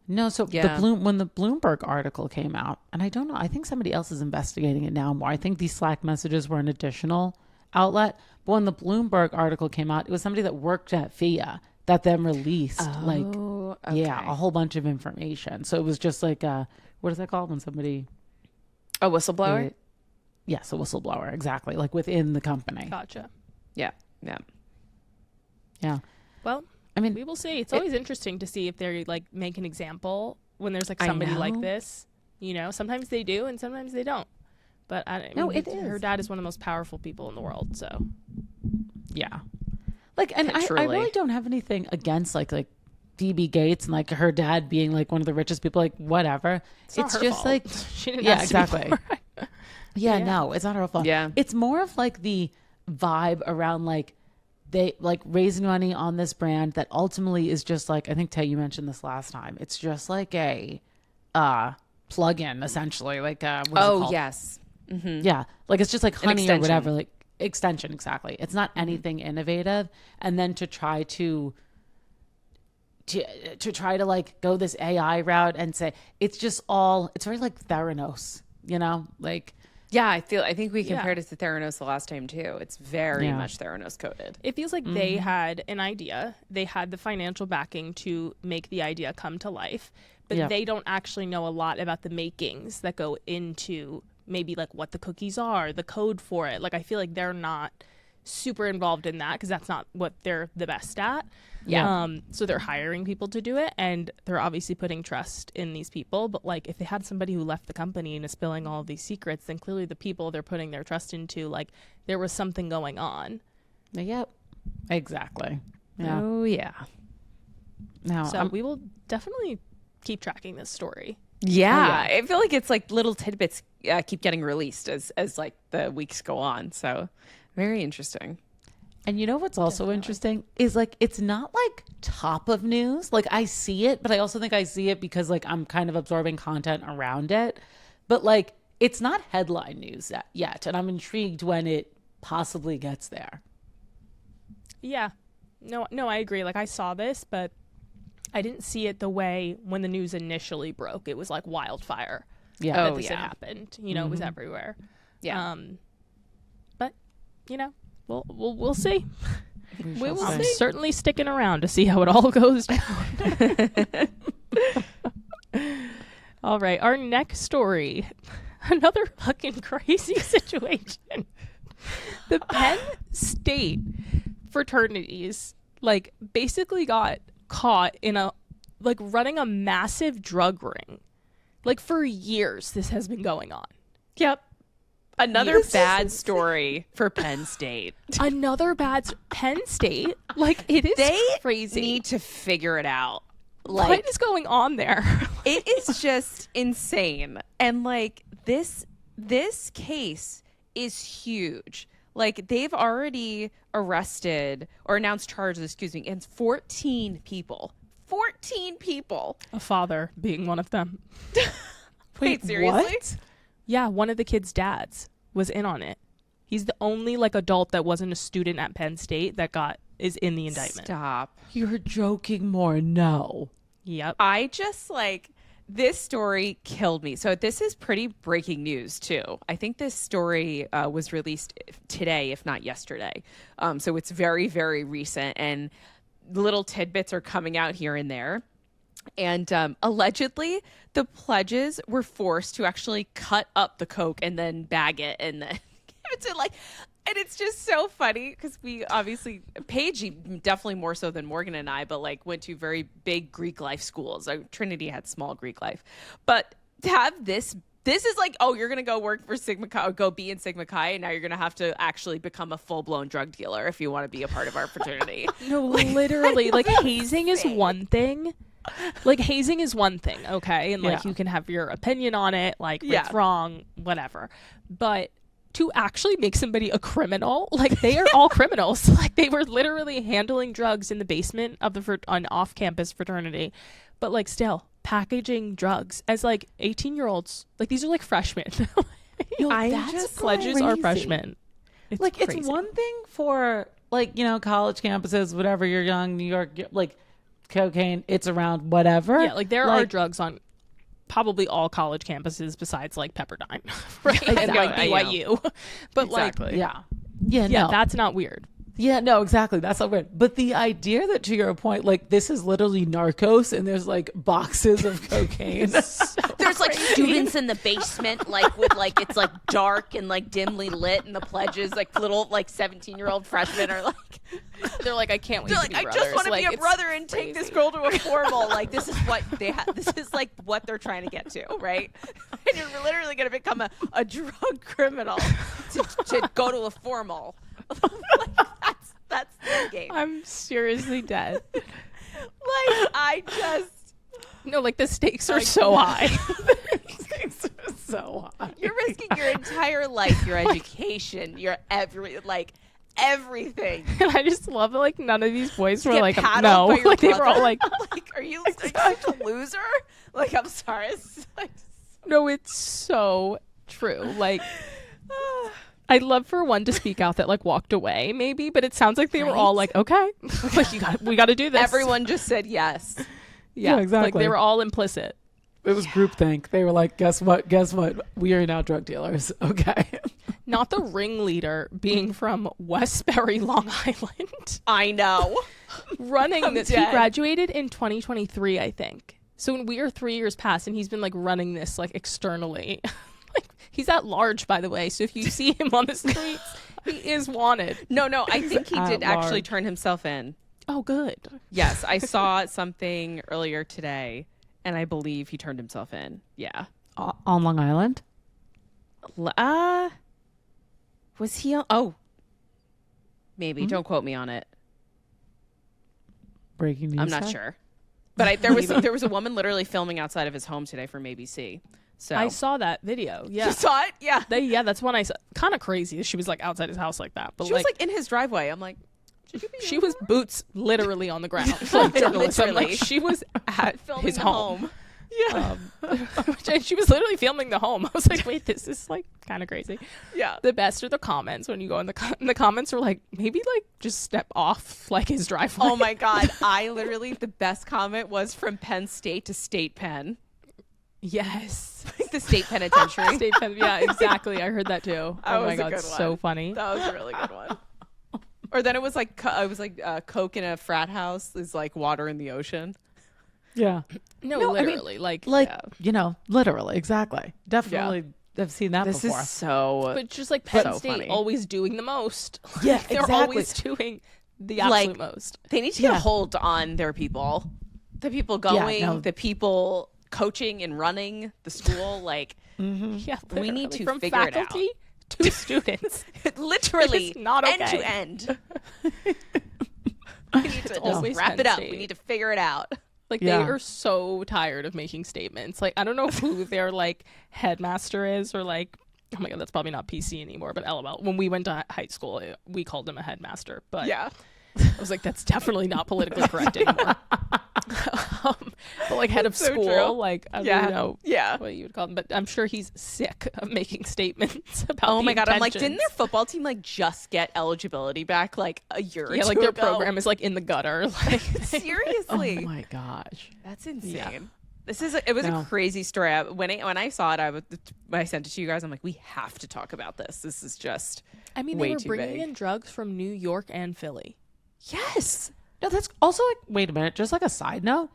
No, so when the Bloomberg article came out, and I don't know, I think somebody else is investigating it now more. I think these Slack messages were an additional outlet. But when the Bloomberg article came out, it was somebody that worked at Phia that then released a whole bunch of information. So it was just like what is that called when somebody a whistleblower? Yes, a whistleblower, exactly. Like within the company. Gotcha. Yeah. Well, I mean, we will see. It's always interesting to see if they like make an example when there's like somebody like this. You know, sometimes they do and sometimes they don't. But her dad is one of the most powerful people in the world. So, yeah. Like, and I really don't have anything against like Phoebe Gates and like her dad being like one of the richest people. Like, whatever. It's just fault. Like, she didn't ask exactly. Yeah, no, it's not her fault. Yeah, it's more of like the vibe around like they like raising money on this brand that ultimately is just like, I think Tay, you mentioned this last time. It's just like a plug-in essentially. Like what is it called? Yes. Mm-hmm. Yeah, like it's just like honey or whatever, like extension. Exactly. It's not anything innovative. And then to try to try to like go this AI route and say it's just all, it's very like Theranos, you know, like. Yeah, I think we compared it to Theranos the last time too. It's very much Theranos coded. It feels like they had an idea, they had the financial backing to make the idea come to life, but they don't actually know a lot about the makings that go into maybe like what the cookies are, the code for it. Like, I feel like they're not super involved in that because that's not what they're the best at. Yeah. So they're hiring people to do it, and they're obviously putting trust in these people. But like, if they had somebody who left the company and is spilling all of these secrets, then clearly the people they're putting their trust into, like, there was something going on. Yep. Exactly. Yeah. Oh yeah. Now, so we will definitely keep tracking this story. Yeah. I feel like it's like little tidbits keep getting released as like the weeks go on. So very interesting. And you know what's also interesting is like, it's not like top of news. Like, I see it, but I also think I see it because like I'm kind of absorbing content around it. But like, it's not headline news yet. And I'm intrigued when it possibly gets there. Yeah. No, I agree. Like, I saw this, but I didn't see it the way when the news initially broke. It was like wildfire. Yeah. That this had happened. You know, it was everywhere. Yeah. But, you know, we'll see. We will see. I'm certainly sticking around to see how it all goes down. All right, our next story. Another fucking crazy situation. The Penn State fraternities like basically got caught in a like running a massive drug ring. Like, for years this has been going on. Yep. Another bad story for Penn State. Another bad Penn State. Like, it is crazy. They need to figure it out. Like, what is going on there? It is just insane. And like this case is huge. Like, they've already arrested or announced charges, against 14 people. 14 people. A father being one of them. Wait, seriously? What? Yeah, one of the kids' dads was in on it. He's the only like adult that wasn't a student at Penn State that is in the indictment. Stop. You're joking more. No. Yep. I just like, this story killed me. So this is pretty breaking news too. I think this story was released today, if not yesterday. So it's very, very recent, and little tidbits are coming out here and there. And allegedly, the pledges were forced to actually cut up the coke and then bag it and then give it to and it's just so funny because we obviously, Paige definitely more so than Morgan and I, but like went to very big Greek life schools. Trinity had small Greek life, but to have this is like, oh, you're gonna go work for Sigma Chi, or go be in Sigma Chi, and now you're gonna have to actually become a full-blown drug dealer if you want to be a part of our fraternity. No, literally, like hazing is one thing, Like, hazing is one thing, okay? And, like, Yeah. you can have your opinion on it, like, Yeah. it's wrong, whatever. But to actually make somebody a criminal, like, they are all criminals. Like, they were literally handling drugs in the basement of an off-campus fraternity. But, like, still, packaging drugs as, like, 18-year-olds. Like, these are, like, freshmen. Yo, I'm that's just Pledges are crazy. freshmen. It's Like, crazy. it's one thing for, like, you know, college campuses, whatever, you're young, New York, like, cocaine, it's around, whatever. Yeah, like, there are drugs on probably all college campuses besides, like, Pepperdine, right? And, like, I know. BYU. But, Exactly. Yeah. Yeah, yeah, no. that's not weird. Yeah, no, exactly. That's not weird. But the idea that, to your point, like, this is literally Narcos and there's, like, boxes of cocaine. There's like students in the basement, like with like it's like dark and like dimly lit, and the pledges like little like 17-year-old freshmen are like, They're like, I can't wait they're to like, be I brothers. just want to Like, be a it's brother and take this crazy. girl to a formal. Like this is what they have. This is like what they're trying to get to, right? And you're literally going to become a drug criminal to go to a formal. Like, that's the game. I'm seriously dead. Like I just. No, like, the stakes are so high. So high. You're risking your entire life, your education, your everything. And I just love that, like, none of these boys were Get like, paddled no. by your Like, they were all brother? like, like, are you such a loser? Like, I'm sorry. It's like, no, it's so true. Like, I'd love for one to speak out that, like, walked away, maybe, but it sounds like they were all like, okay, like, we got to do this. everyone just said yes. Yeah, Like, exactly. they were all implicit. It was groupthink. They were like, guess what? We are now drug dealers. Okay. Not the ringleader being from Westbury, Long Island, I know. running I'm this. He dead. graduated in 2023, I think. So we are 3 years past, and he's been, like, running this, like, externally. Like, he's at large, by the way. So if you see him on the streets, he is wanted. No, I think he At did actually large. turn himself in. Oh, good. Yes, I saw something earlier today, and I believe he turned himself in. Yeah. On Long Island? Was he on? Oh. Maybe. Don't quote me on it. Breaking news. I'm not guy? sure. But there was a woman literally filming outside of his home today from ABC. So I saw that video. Yeah. You saw it? Yeah. That's when I saw. Kind of crazy. She was, like, outside his house like that. But She was like in his driveway. I'm like, should you be she was boots literally on the ground. Like, journalism. Literally. Like, she was at filming his the home. Yeah. And she was literally filming the home. I was like, wait, this is, like, kind of crazy. Yeah. The best are the comments when you go in the comments are like, maybe, like, just step off, like, his driveway. Oh my God. The best comment was from Penn State to State Penn. Yes. The state penitentiary. State Penn. Yeah, exactly. I heard that too. That Oh my was a God, good so one. funny. That was a really good one. Or then it was like Coke in a frat house is like water in the ocean. Yeah. No, I mean, literally. like, you know, literally. Exactly. Definitely. I've seen that This before. is so. but just like Penn so State funny. always doing the most. Yeah, They're exactly. always doing the absolute Like, most. They need to get Yeah. a hold on their people. The people going, no. the people coaching and running the school. Like, Yeah, We need literally, to from figure it out. faculty to students. literally It's not end okay. to end. We need to always just wrap Penn it up. State. We need to figure it out. Like, Yeah. they are so tired of making statements. Like, I don't know who their, like, headmaster is, or, like, oh my God, that's probably not PC anymore, but LOL. When we went to high school, we called him a headmaster. But Yeah. I was like, that's definitely not politically correct anymore. But, like, head of So school, true. like, I Yeah. don't know Yeah. what you would call him, but I'm sure he's sick of making statements about Oh the my God. I'm like, didn't intentions. their football team like just get eligibility back like a year or Yeah, two like, their ago? program is, like, in the gutter. Like, Oh Seriously. my gosh. That's insane. Yeah. It was No. a crazy story. When I saw it, when I sent it to you guys, I'm like, we have to talk about this. This is just I mean, way they were too bringing big. in drugs from New York and Philly. yes. No, that's also like, wait a minute, just like a side note,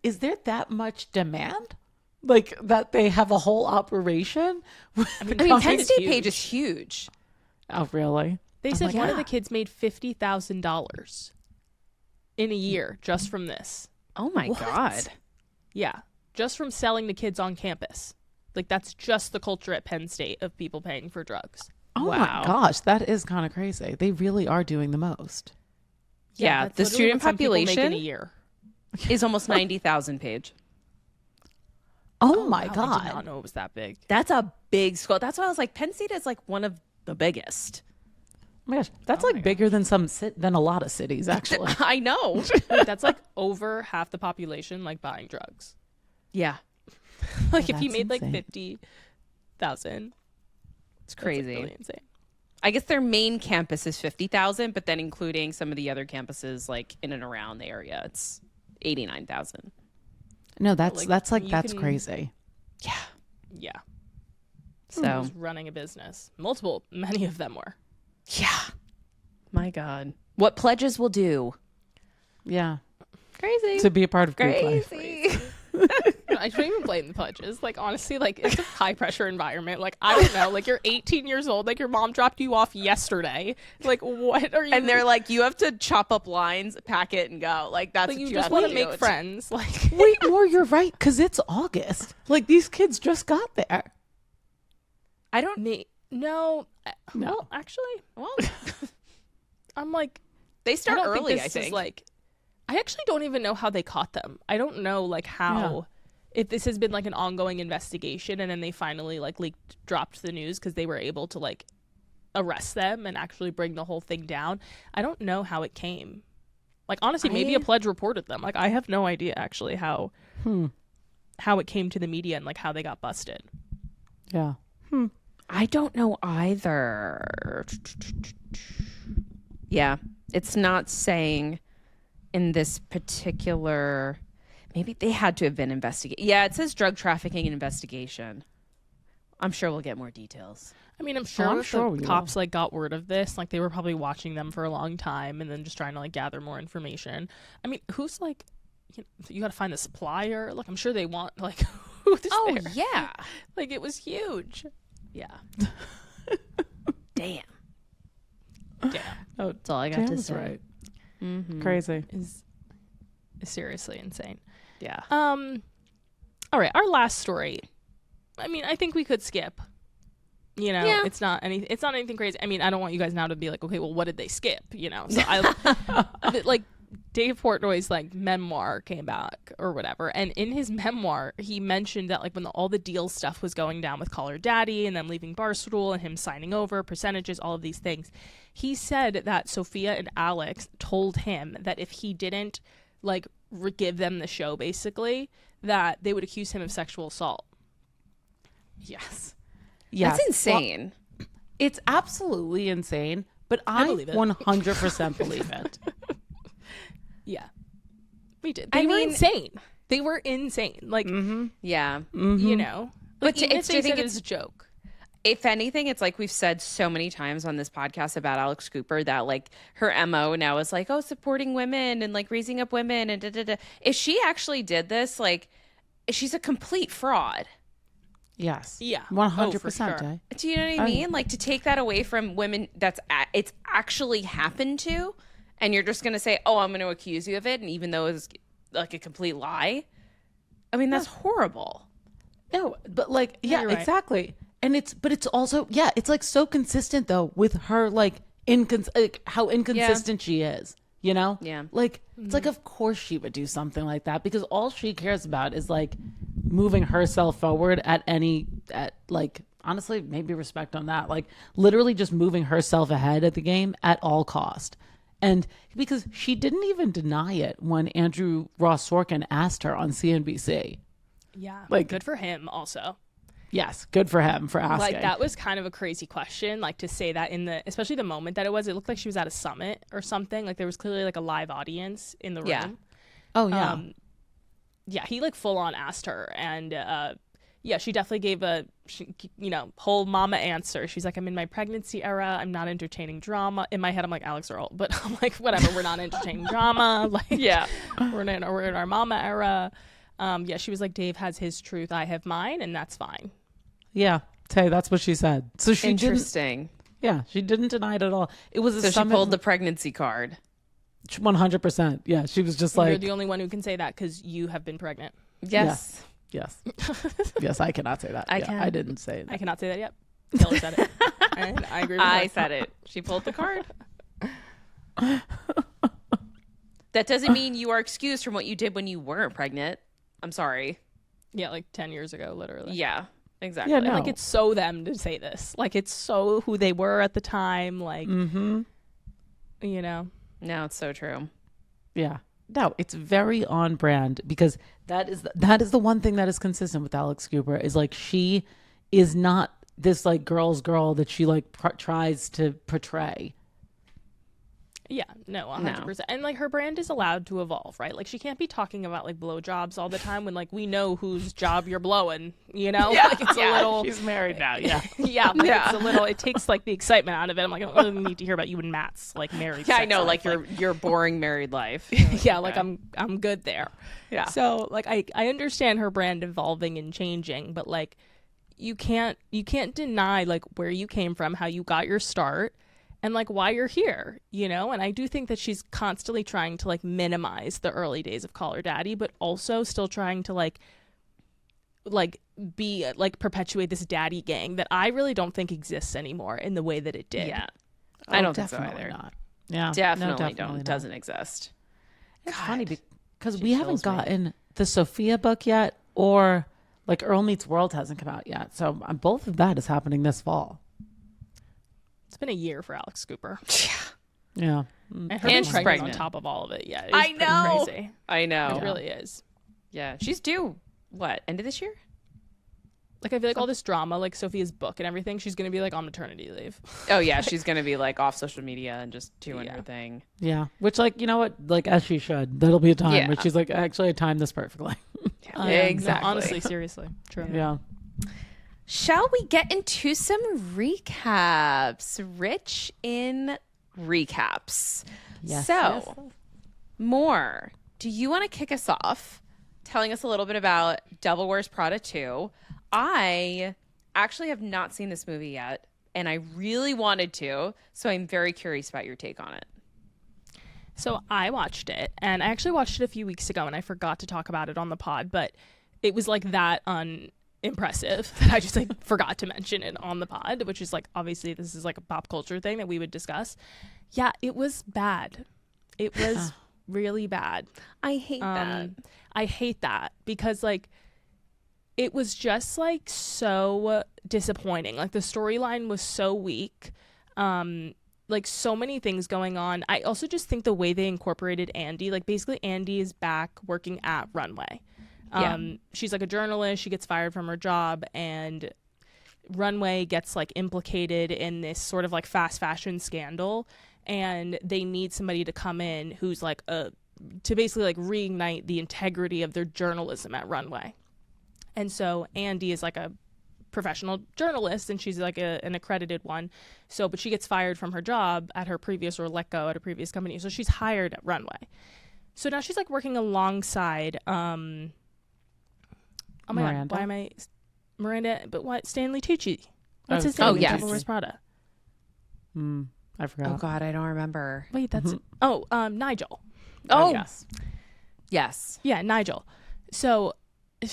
is there that much demand? Like that they have a whole operation? I mean, Penn Penn is State huge. page is huge. Oh, really? They said my one of God. the kids made $50,000 in a year just from this. Oh my What? God. Yeah, just from selling to kids on campus. Like, that's just the culture at Penn State of people paying for drugs. Oh Wow. my gosh, that is kind of crazy. They really are doing the most. Yeah, that's the literally student what some people make in population- a year. is almost 90,000 page. Oh my Wow, I did God. not know it was that big. That's a big school. That's why I was like, Penn State is like one of the biggest. Oh my gosh, that's like bigger than than a lot of cities, actually. I know. Like, that's like over half the population like buying drugs. Yeah, Like Oh, if you that's made like insane. 50,000, it's crazy. That's really insane. I guess their main campus is 50,000, but then including some of the other campuses like in and around the area, it's 89,000. No, that's Like, that's you can- crazy. Yeah. Yeah. So, Who's running a business? Many of them were. yeah. My God. What pledges will do. Yeah, Crazy. to be a part of Greek life. Crazy. I shouldn't even blame the pledges. Like, honestly, like, it's a high pressure environment. Like, I don't know. Like, you're 18 years old. Like, your mom dropped you off yesterday. Like, what are you? And they're like, you have to chop up lines, pack it, and go. Like, that's like, what you you just have want to to do. make friends. Like, Wait, more, you're right, because it's August. Like, these kids just got there. I don't. no. No. Well, actually, Well, I'm like, they I start don't early, think I this think. is like, I actually don't even know how they caught them. I don't know, like, how, if this has been like an ongoing investigation and then they finally like dropped the news because they were able to like arrest them and actually bring the whole thing down. I don't know how it came. Like, honestly, maybe a pledge reported them. Like, I have no idea actually how it came to the media and like how they got busted. Yeah. I don't know either. Yeah, it's not saying in this particular. Maybe they had to have been investigated. Yeah, it says drug trafficking and investigation. I'm sure we'll get more details. I mean, I'm sure, I'm if sure the we cops like got word of this, like they were probably watching them for a long time and then just trying to like gather more information. I mean, who's like, you got to find the supplier. Like, I'm sure they want like who's there. yeah. Like, it was huge. Yeah. Damn. Yeah. Oh, That's all I got to Tam's say. right. Mm-hmm. Crazy. Is seriously insane. Yeah. All right, our last story. I mean, I think we could skip. You know, Yeah. it's not anything crazy. I mean, I don't want you guys now to be like, okay, well, what did they skip? You know, so I but, like Dave Portnoy's like memoir came back or whatever, and in his memoir he mentioned that like when all the deal stuff was going down with Call Her Daddy and them leaving Barstool and him signing over percentages, all of these things, he said that Sophia and Alex told him that if he didn't like give them the show, basically, that they would accuse him of sexual assault. Yes. Yes. That's insane. Well, it's absolutely insane, but I believe it. 100% believe it. Yeah, we did. I They were mean- insane. They were insane. Like, Yeah. you know, But like, even if do they you think said it's a joke? If anything, it's like we've said so many times on this podcast about Alex Cooper that like her MO now is like, oh, supporting women and like raising up women and da da da. If she actually did this, like, she's a complete fraud. Yes. Yeah. 100%. Oh, for sure. Jay. Do you know what I mean? Like to take that away from women it's actually happened to, and you're just going to say, oh, I'm going to accuse you of it. And even though it's like a complete lie, I mean, that's horrible. No, but like, yeah, you're right. exactly. And it's also, yeah, it's like so consistent though with her like how inconsistent she is, you know? Yeah. Like, it's like, of course she would do something like that because all she cares about is like moving herself forward at like, honestly, maybe respect on that. Like literally just moving herself ahead at the game at all cost. And because she didn't even deny it when Andrew Ross Sorkin asked her on CNBC. Yeah. Like- good for him also. Yes, good for him for asking. Like, that was kind of a crazy question, like to say that especially the moment that it looked like she was at a summit or something. Like there was clearly like a live audience in the room. Yeah. Oh yeah. Yeah, he like full on asked her, and yeah, she definitely gave a whole mama answer. She's like, I'm in my pregnancy era. I'm not entertaining drama. In my head, I'm like, Alex Earl, but I'm like, whatever. We're not entertaining drama. Like, Yeah. we're in our mama era. Yeah, she was like, Dave has his truth, I have mine, and that's fine. Yeah, Tay, that's what she said. So she didn't. Interesting. Yeah, she didn't deny it at all. It was a So she summit. pulled the pregnancy card. 100%. Yeah, she was just You're like, the only one who can say that because you have been pregnant. Yes. yes, yes. I cannot say that. I Yeah, can. I didn't say I that. cannot say that yet. Taylor said it. And I agree with her. I said it. She pulled the card. That doesn't mean you are excused from what you did when you weren't pregnant. I'm sorry. Yeah, like 10 years ago, literally. Yeah, exactly. Yeah, no. Like, it's so them to say this. Like, it's so who they were at the time. Like, you know. No, it's so true. Yeah. No, it's very on brand because that is the one thing that is consistent with Alex Cooper is like she is not this like girl's girl that she like tries to portray. Yeah, no, 100%. And like her brand is allowed to evolve, right? Like she can't be talking about like blowjobs all the time when like we know whose job you're blowing, you know? Yeah. Like it's a little. She's married now. Yeah. Yeah, like it's a little. It takes like the excitement out of it. I'm like, I don't really need to hear about you and Matt's like married. Yeah, I sex know, life. like your boring married life. Yeah, like I'm good there. Yeah. So like I understand her brand evolving and changing, but like you can't deny like where you came from, how you got your start, and like why you're here, you know? And I do think that she's constantly trying to like minimize the early days of Call Her Daddy, but also still trying to like be like perpetuate this daddy gang that I really don't think exists anymore in the way that it did. Yeah. I don't think so Definitely either. not. Yeah. Definitely not. doesn't exist. It's funny because we She haven't kills me. gotten the Sophia book yet, or like Earl Meets World hasn't come out yet. So both of that is happening this fall. It's been a year for Alex Cooper. Yeah. And her And being she's pregnant on pregnant. top of all of it. Yeah, it is I pretty know. crazy. I know. It really is. Yeah. She's due, what, end of this year? Like I feel like all this drama, like Sophia's book and everything, she's gonna be like on maternity leave. Oh, yeah. She's going to be like off social media and just doing her thing. Yeah. Which, like, you know what? Like, as she should. That'll be a time Yeah. where she's like, actually, I timed this perfectly. Exactly. No, honestly, seriously. True. Yeah. Shall we get into some recaps? Rich in recaps. Yes, So, yes. More, do you want to kick us off telling us a little bit about Devil Wears Prada 2? I actually have not seen this movie yet, and I really wanted to, so I'm very curious about your take on it. So I watched it, and I actually watched it a few weeks ago, and I forgot to talk about it on the pod, but it was like that unimpressive that I just like forgot to mention it on the pod, which is like obviously this is like a pop culture thing that we would discuss. Yeah, it was bad. It was really bad. I hate that. I hate that because like it was just like so disappointing. Like the storyline was so weak. Like so many things going on. I also just think the way they incorporated Andy, like basically Andy is back working at Runway. She's like a journalist. She gets fired from her job, and Runway gets like implicated in this sort of like fast fashion scandal, and they need somebody to come in who's like to basically like reignite the integrity of their journalism at Runway. And so Andy is like a professional journalist, and she's like an accredited one. So, but she gets fired from her job at her previous, or let go at a previous company. So she's hired at Runway. So now she's like working alongside, oh my Miranda. God, why am I, Miranda, but what, Stanley Tucci. What's his name? Oh, yes. Devil Wears Prada. I forgot. Oh, God, I don't remember. Wait, that's, Nigel. Oh, yes. Yes. Yeah, Nigel. So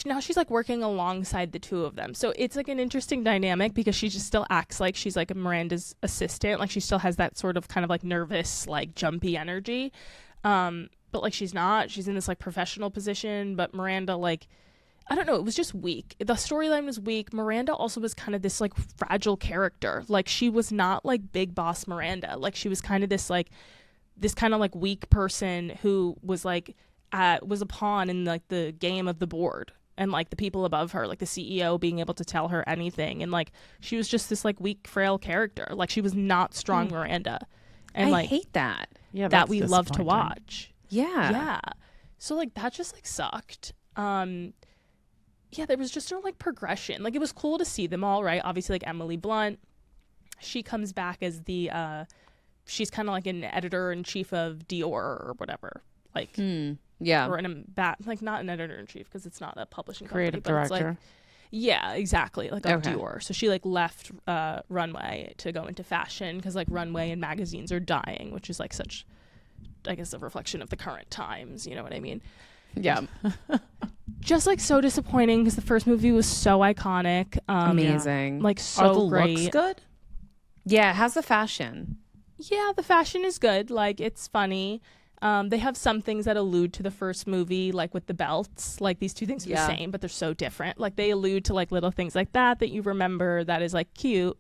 now she's like working alongside the two of them. So it's like an interesting dynamic because she just still acts like she's like Miranda's assistant. Like she still has that sort of kind of like nervous, like jumpy energy. But like she's not. She's in this like professional position. But Miranda, like, I don't know, it was just weak. The storyline was weak. Miranda also was kind of this like fragile character. Like she was not like big boss Miranda. Like she was kind of this kind of like weak person who was like was a pawn in like the game of the board, and like the people above her, like the CEO being able to tell her anything, and like she was just this like weak, frail character. Like she was not strong Miranda, and I like hate that. Yeah, that that's we love to disappointing. watch. Yeah. So like that just like sucked. Yeah, there was just no like progression. Like it was cool to see them all, right? Obviously, like Emily Blunt, she comes back as the she's kind of like an editor-in-chief of Dior or whatever, like Yeah. or like not an editor-in-chief because it's not a publishing Creative company, but director. it's like, yeah, exactly, like of Okay. Dior. So she like left Runway to go into fashion because like Runway and magazines are dying, which is like such, I guess, a reflection of the current times. You know what I mean? Yeah. Just like so disappointing because the first movie was so iconic, Amazing. like Are so the great. looks good? Yeah. How's the fashion? Yeah, the fashion is good. Like it's funny. They have some things that allude to the first movie, like with the belts. Like these two things are the same, but they're so different. Like they allude to like little things like that you remember that is like cute.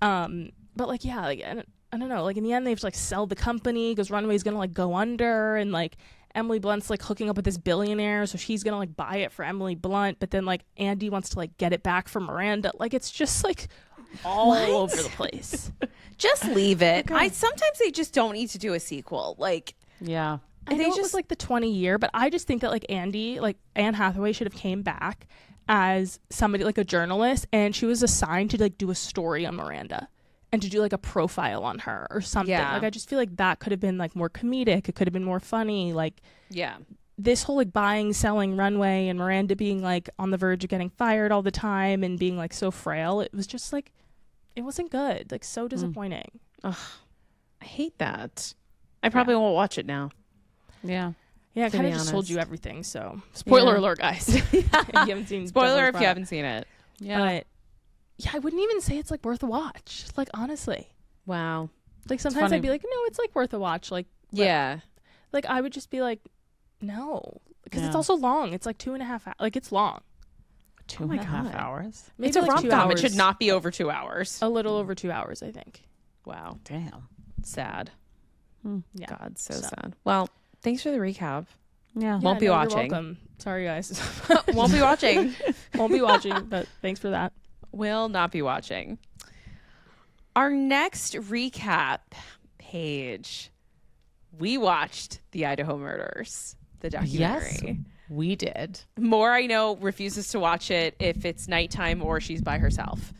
But like, yeah, like I don't know. Like in the end, they have to like sell the company because Runway's gonna like go under, and like Emily Blunt's like hooking up with this billionaire, so she's gonna like buy it for Emily Blunt. But then like Andy wants to like get it back from Miranda. Like it's just like all over the place. Just leave it. Sometimes they just don't need to do a sequel. Like, yeah. I know it was like the 20 year, but I just think that like Anne Hathaway should have came back as somebody like a journalist, and she was assigned to like do a story on Miranda and to do like a profile on her or something. Yeah. Like I just feel like that could have been like more comedic. It could have been more funny. Like yeah. This whole like buying, selling Runway and Miranda being like on the verge of getting fired all the time and being like so frail. It was just like, it wasn't good. Like so disappointing. Ugh, I hate that. I probably won't watch it now. Yeah. Yeah, I To kind be of just told honest. you everything. So spoiler Yeah. alert, guys. If you haven't seen Spoiler if Devil's you haven't seen it. Yeah. But yeah, I wouldn't even say it's like worth a watch. Like honestly, Wow. like sometimes funny. I'd be like, no, it's like worth a watch. Like Yeah. like I would just be like, no, because it's Yeah. also long. It's like 2.5 hours. Like it's long. 2.5 God. hours. Maybe It's a like rom 2 com. hours. It should not be over 2 hours. A little over 2 hours, I think. Wow. Damn. Sad. Yeah. God, so So- sad. Well, thanks for the recap. Yeah. Won't be no, watching. You're welcome. Sorry, guys. Won't be watching. Won't be watching, but thanks for that. Will not be watching. Our next recap page, we watched The Idaho Murders, the documentary. Yes, we did. More, I know, refuses to watch it if it's nighttime or she's by herself.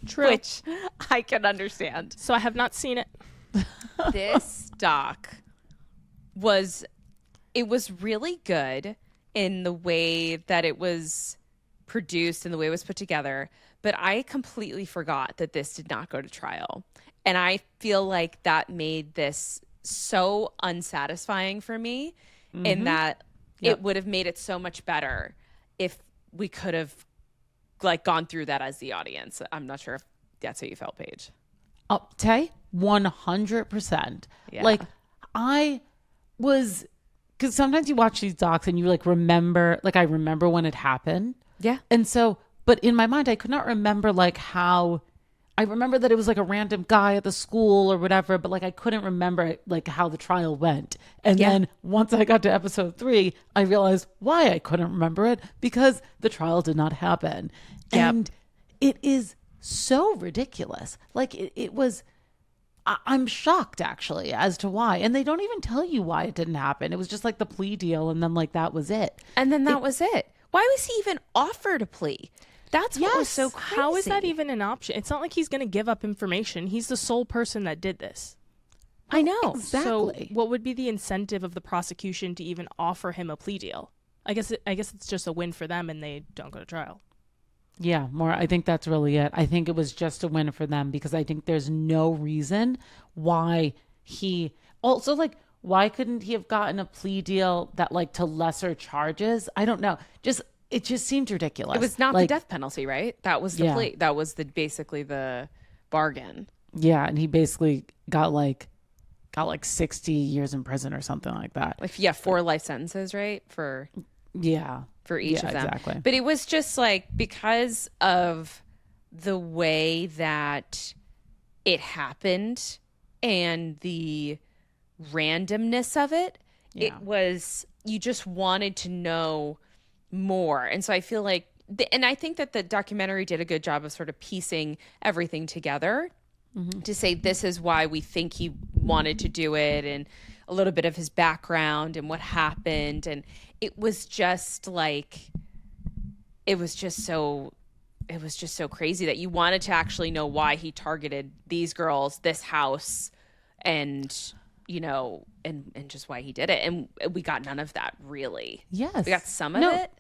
True. Which I can understand. So I have not seen it. This doc was really good in the way that it was produced and the way it was put together, but I completely forgot that this did not go to trial. And I feel like that made this so unsatisfying for me in that it would have made it so much better if we could have like gone through that as the audience. I'm not sure if that's how you felt, Paige. Tay, 100%. Yeah. Like, I was, because sometimes you watch these docs and you like remember, like I remember when it happened. Yeah. And so, but in my mind, I could not remember like how, I remember that it was like a random guy at the school or whatever, but like I couldn't remember like how the trial went. And Yeah. then once I got to episode 3, I realized why I couldn't remember it, because the trial did not happen. Yep. And it is so ridiculous. Like it was, I'm shocked actually as to why. And they don't even tell you why it didn't happen. It was just like the plea deal. And then like that was it. And then that was it. Why was he even offered a plea? That's what was so Yes. crazy. How is that even an option? It's not like he's going to give up information. He's the sole person that did this. I know. Exactly. So what would be the incentive of the prosecution to even offer him a plea deal? I guess it's just a win for them and they don't go to trial. Yeah, more. I think that's really it. I think it was just a win for them because I think there's no reason why he also like, why couldn't he have gotten a plea deal that like to lesser charges? I don't know. It just seemed ridiculous. It was not like, the death penalty, right? That was the Yeah. plea. That was basically the bargain. Yeah, and he basically got like 60 years in prison or something like that. Like 4 life sentences, right? For Yeah. each Yeah, of them. exactly. But it was just like because of the way that it happened and the randomness of it, Yeah. it was, you just wanted to know more. And so I feel like, and I think that the documentary did a good job of sort of piecing everything together to say, this is why we think he wanted to do it, and a little bit of his background and what happened. And it was just like, it was just so crazy that you wanted to actually know why he targeted these girls, this house, and you know, and just why he did it. And we got none of that, really. Yes. We got some of No. it.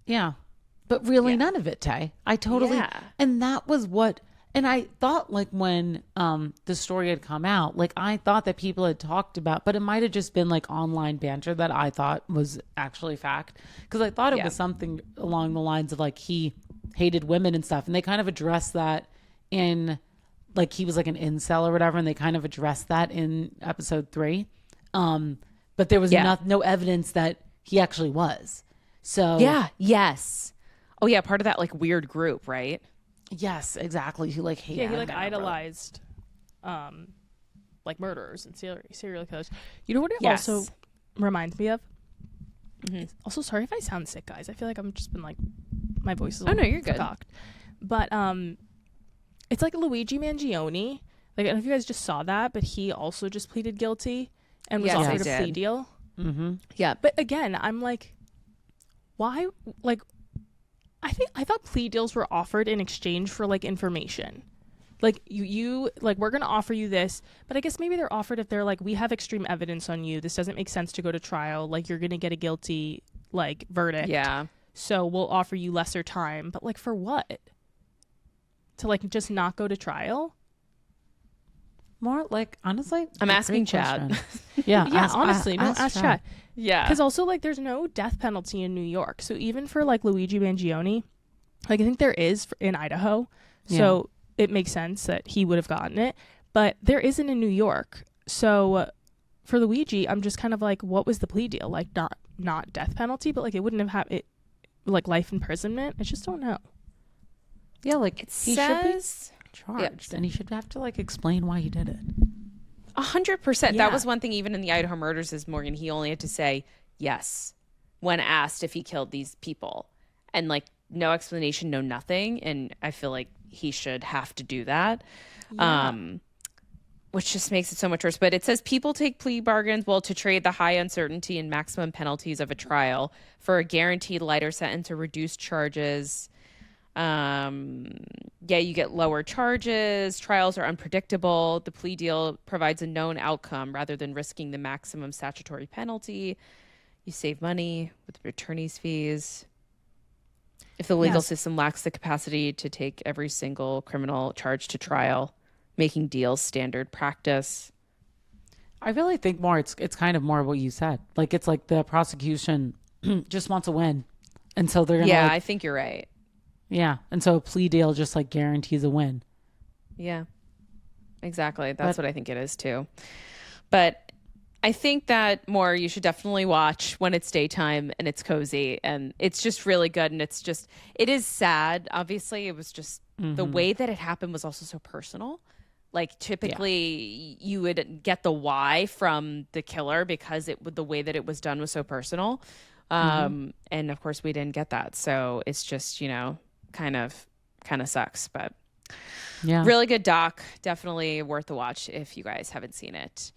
Yeah. But really none of it, Tay. I totally, Yeah. and that was what, and I thought like when the story had come out, like I thought that people had talked about, but it might have just been like online banter that I thought was actually fact. Because I thought it Yeah. was something along the lines of like he hated women and stuff. And they kind of addressed that in, like he was like an incel or whatever. And they kind of addressed that in episode 3. but there was no evidence that he actually was. So yes. Oh yeah, part of that like weird group, right? yes, exactly. Who like hated Yeah, he like him. idolized, like murderers and serial killers. You know what it Yes. also reminds me of? Also, sorry if I sound sick, guys. I feel like I'm just been like, my voice is. Oh, no, you're good. Cocked. But it's like Luigi Mangione. Like, I don't know if you guys just saw that, but he also just pleaded guilty and was Yes, I offered a did. plea deal. Mm-hmm. Yeah, But again, I'm like, why? Like, I thought plea deals were offered in exchange for like information. Like you like, we're gonna offer you this, but I guess maybe they're offered if they're like, we have extreme evidence on you. This doesn't make sense to go to trial. Like, you're gonna get a guilty like verdict. yeah. So we'll offer you lesser time. But like, for what? To like just not go to trial? More like, honestly, I'm a asking great Chad. question. Yeah, Honestly, no, ask Chad. Yeah. Because also, like, there's no death penalty in New York. So even for like Luigi Mangione, like, I think there is in Idaho. So it makes sense that he would have gotten it, but there isn't in New York. So for Luigi, I'm just kind of like, what was the plea deal? Like, not death penalty, but like, it wouldn't have had it like life imprisonment. I just don't know. Yeah, like It he says should be charged, and he should have to like explain why he did it. 100%. Yeah. That was one thing even in the Idaho murders is Morgan, he only had to say yes when asked if he killed these people. And like no explanation, no nothing. And I feel like he should have to do that. Which just makes it so much worse. But it says people take plea bargains, to trade the high uncertainty and maximum penalties of a trial for a guaranteed lighter sentence or reduced charges. You get lower charges. Trials are unpredictable. The plea deal provides a known outcome rather than risking the maximum statutory penalty. You save money with attorney's fees. If the legal system lacks the capacity to take every single criminal charge to trial, making deals standard practice. I really think more it's kind of more what you said. Like, it's like the prosecution just wants a win, and so they're gonna I think you're right. and so a plea deal just like guarantees a win. Yeah, exactly. That's what I think it is too. But I think that more you should definitely watch when it's daytime and it's cozy and it's just really good. And it is sad. Obviously, it was just the way that it happened was also so personal. Like typically you would get the why from the killer because the way that it was done was so personal. And of course we didn't get that. So it's just, kind of sucks, but really good doc. Definitely worth the watch if you guys haven't seen it.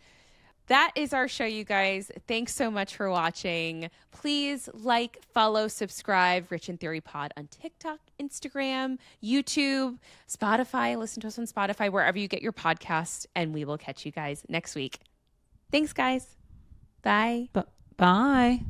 That is our show, you guys. Thanks so much for watching. Please like, follow, subscribe, Rich in Theory Pod on TikTok, Instagram, YouTube, Spotify. Listen to us on Spotify, wherever you get your podcasts, and we will catch you guys next week. Thanks, guys. Bye. Bye.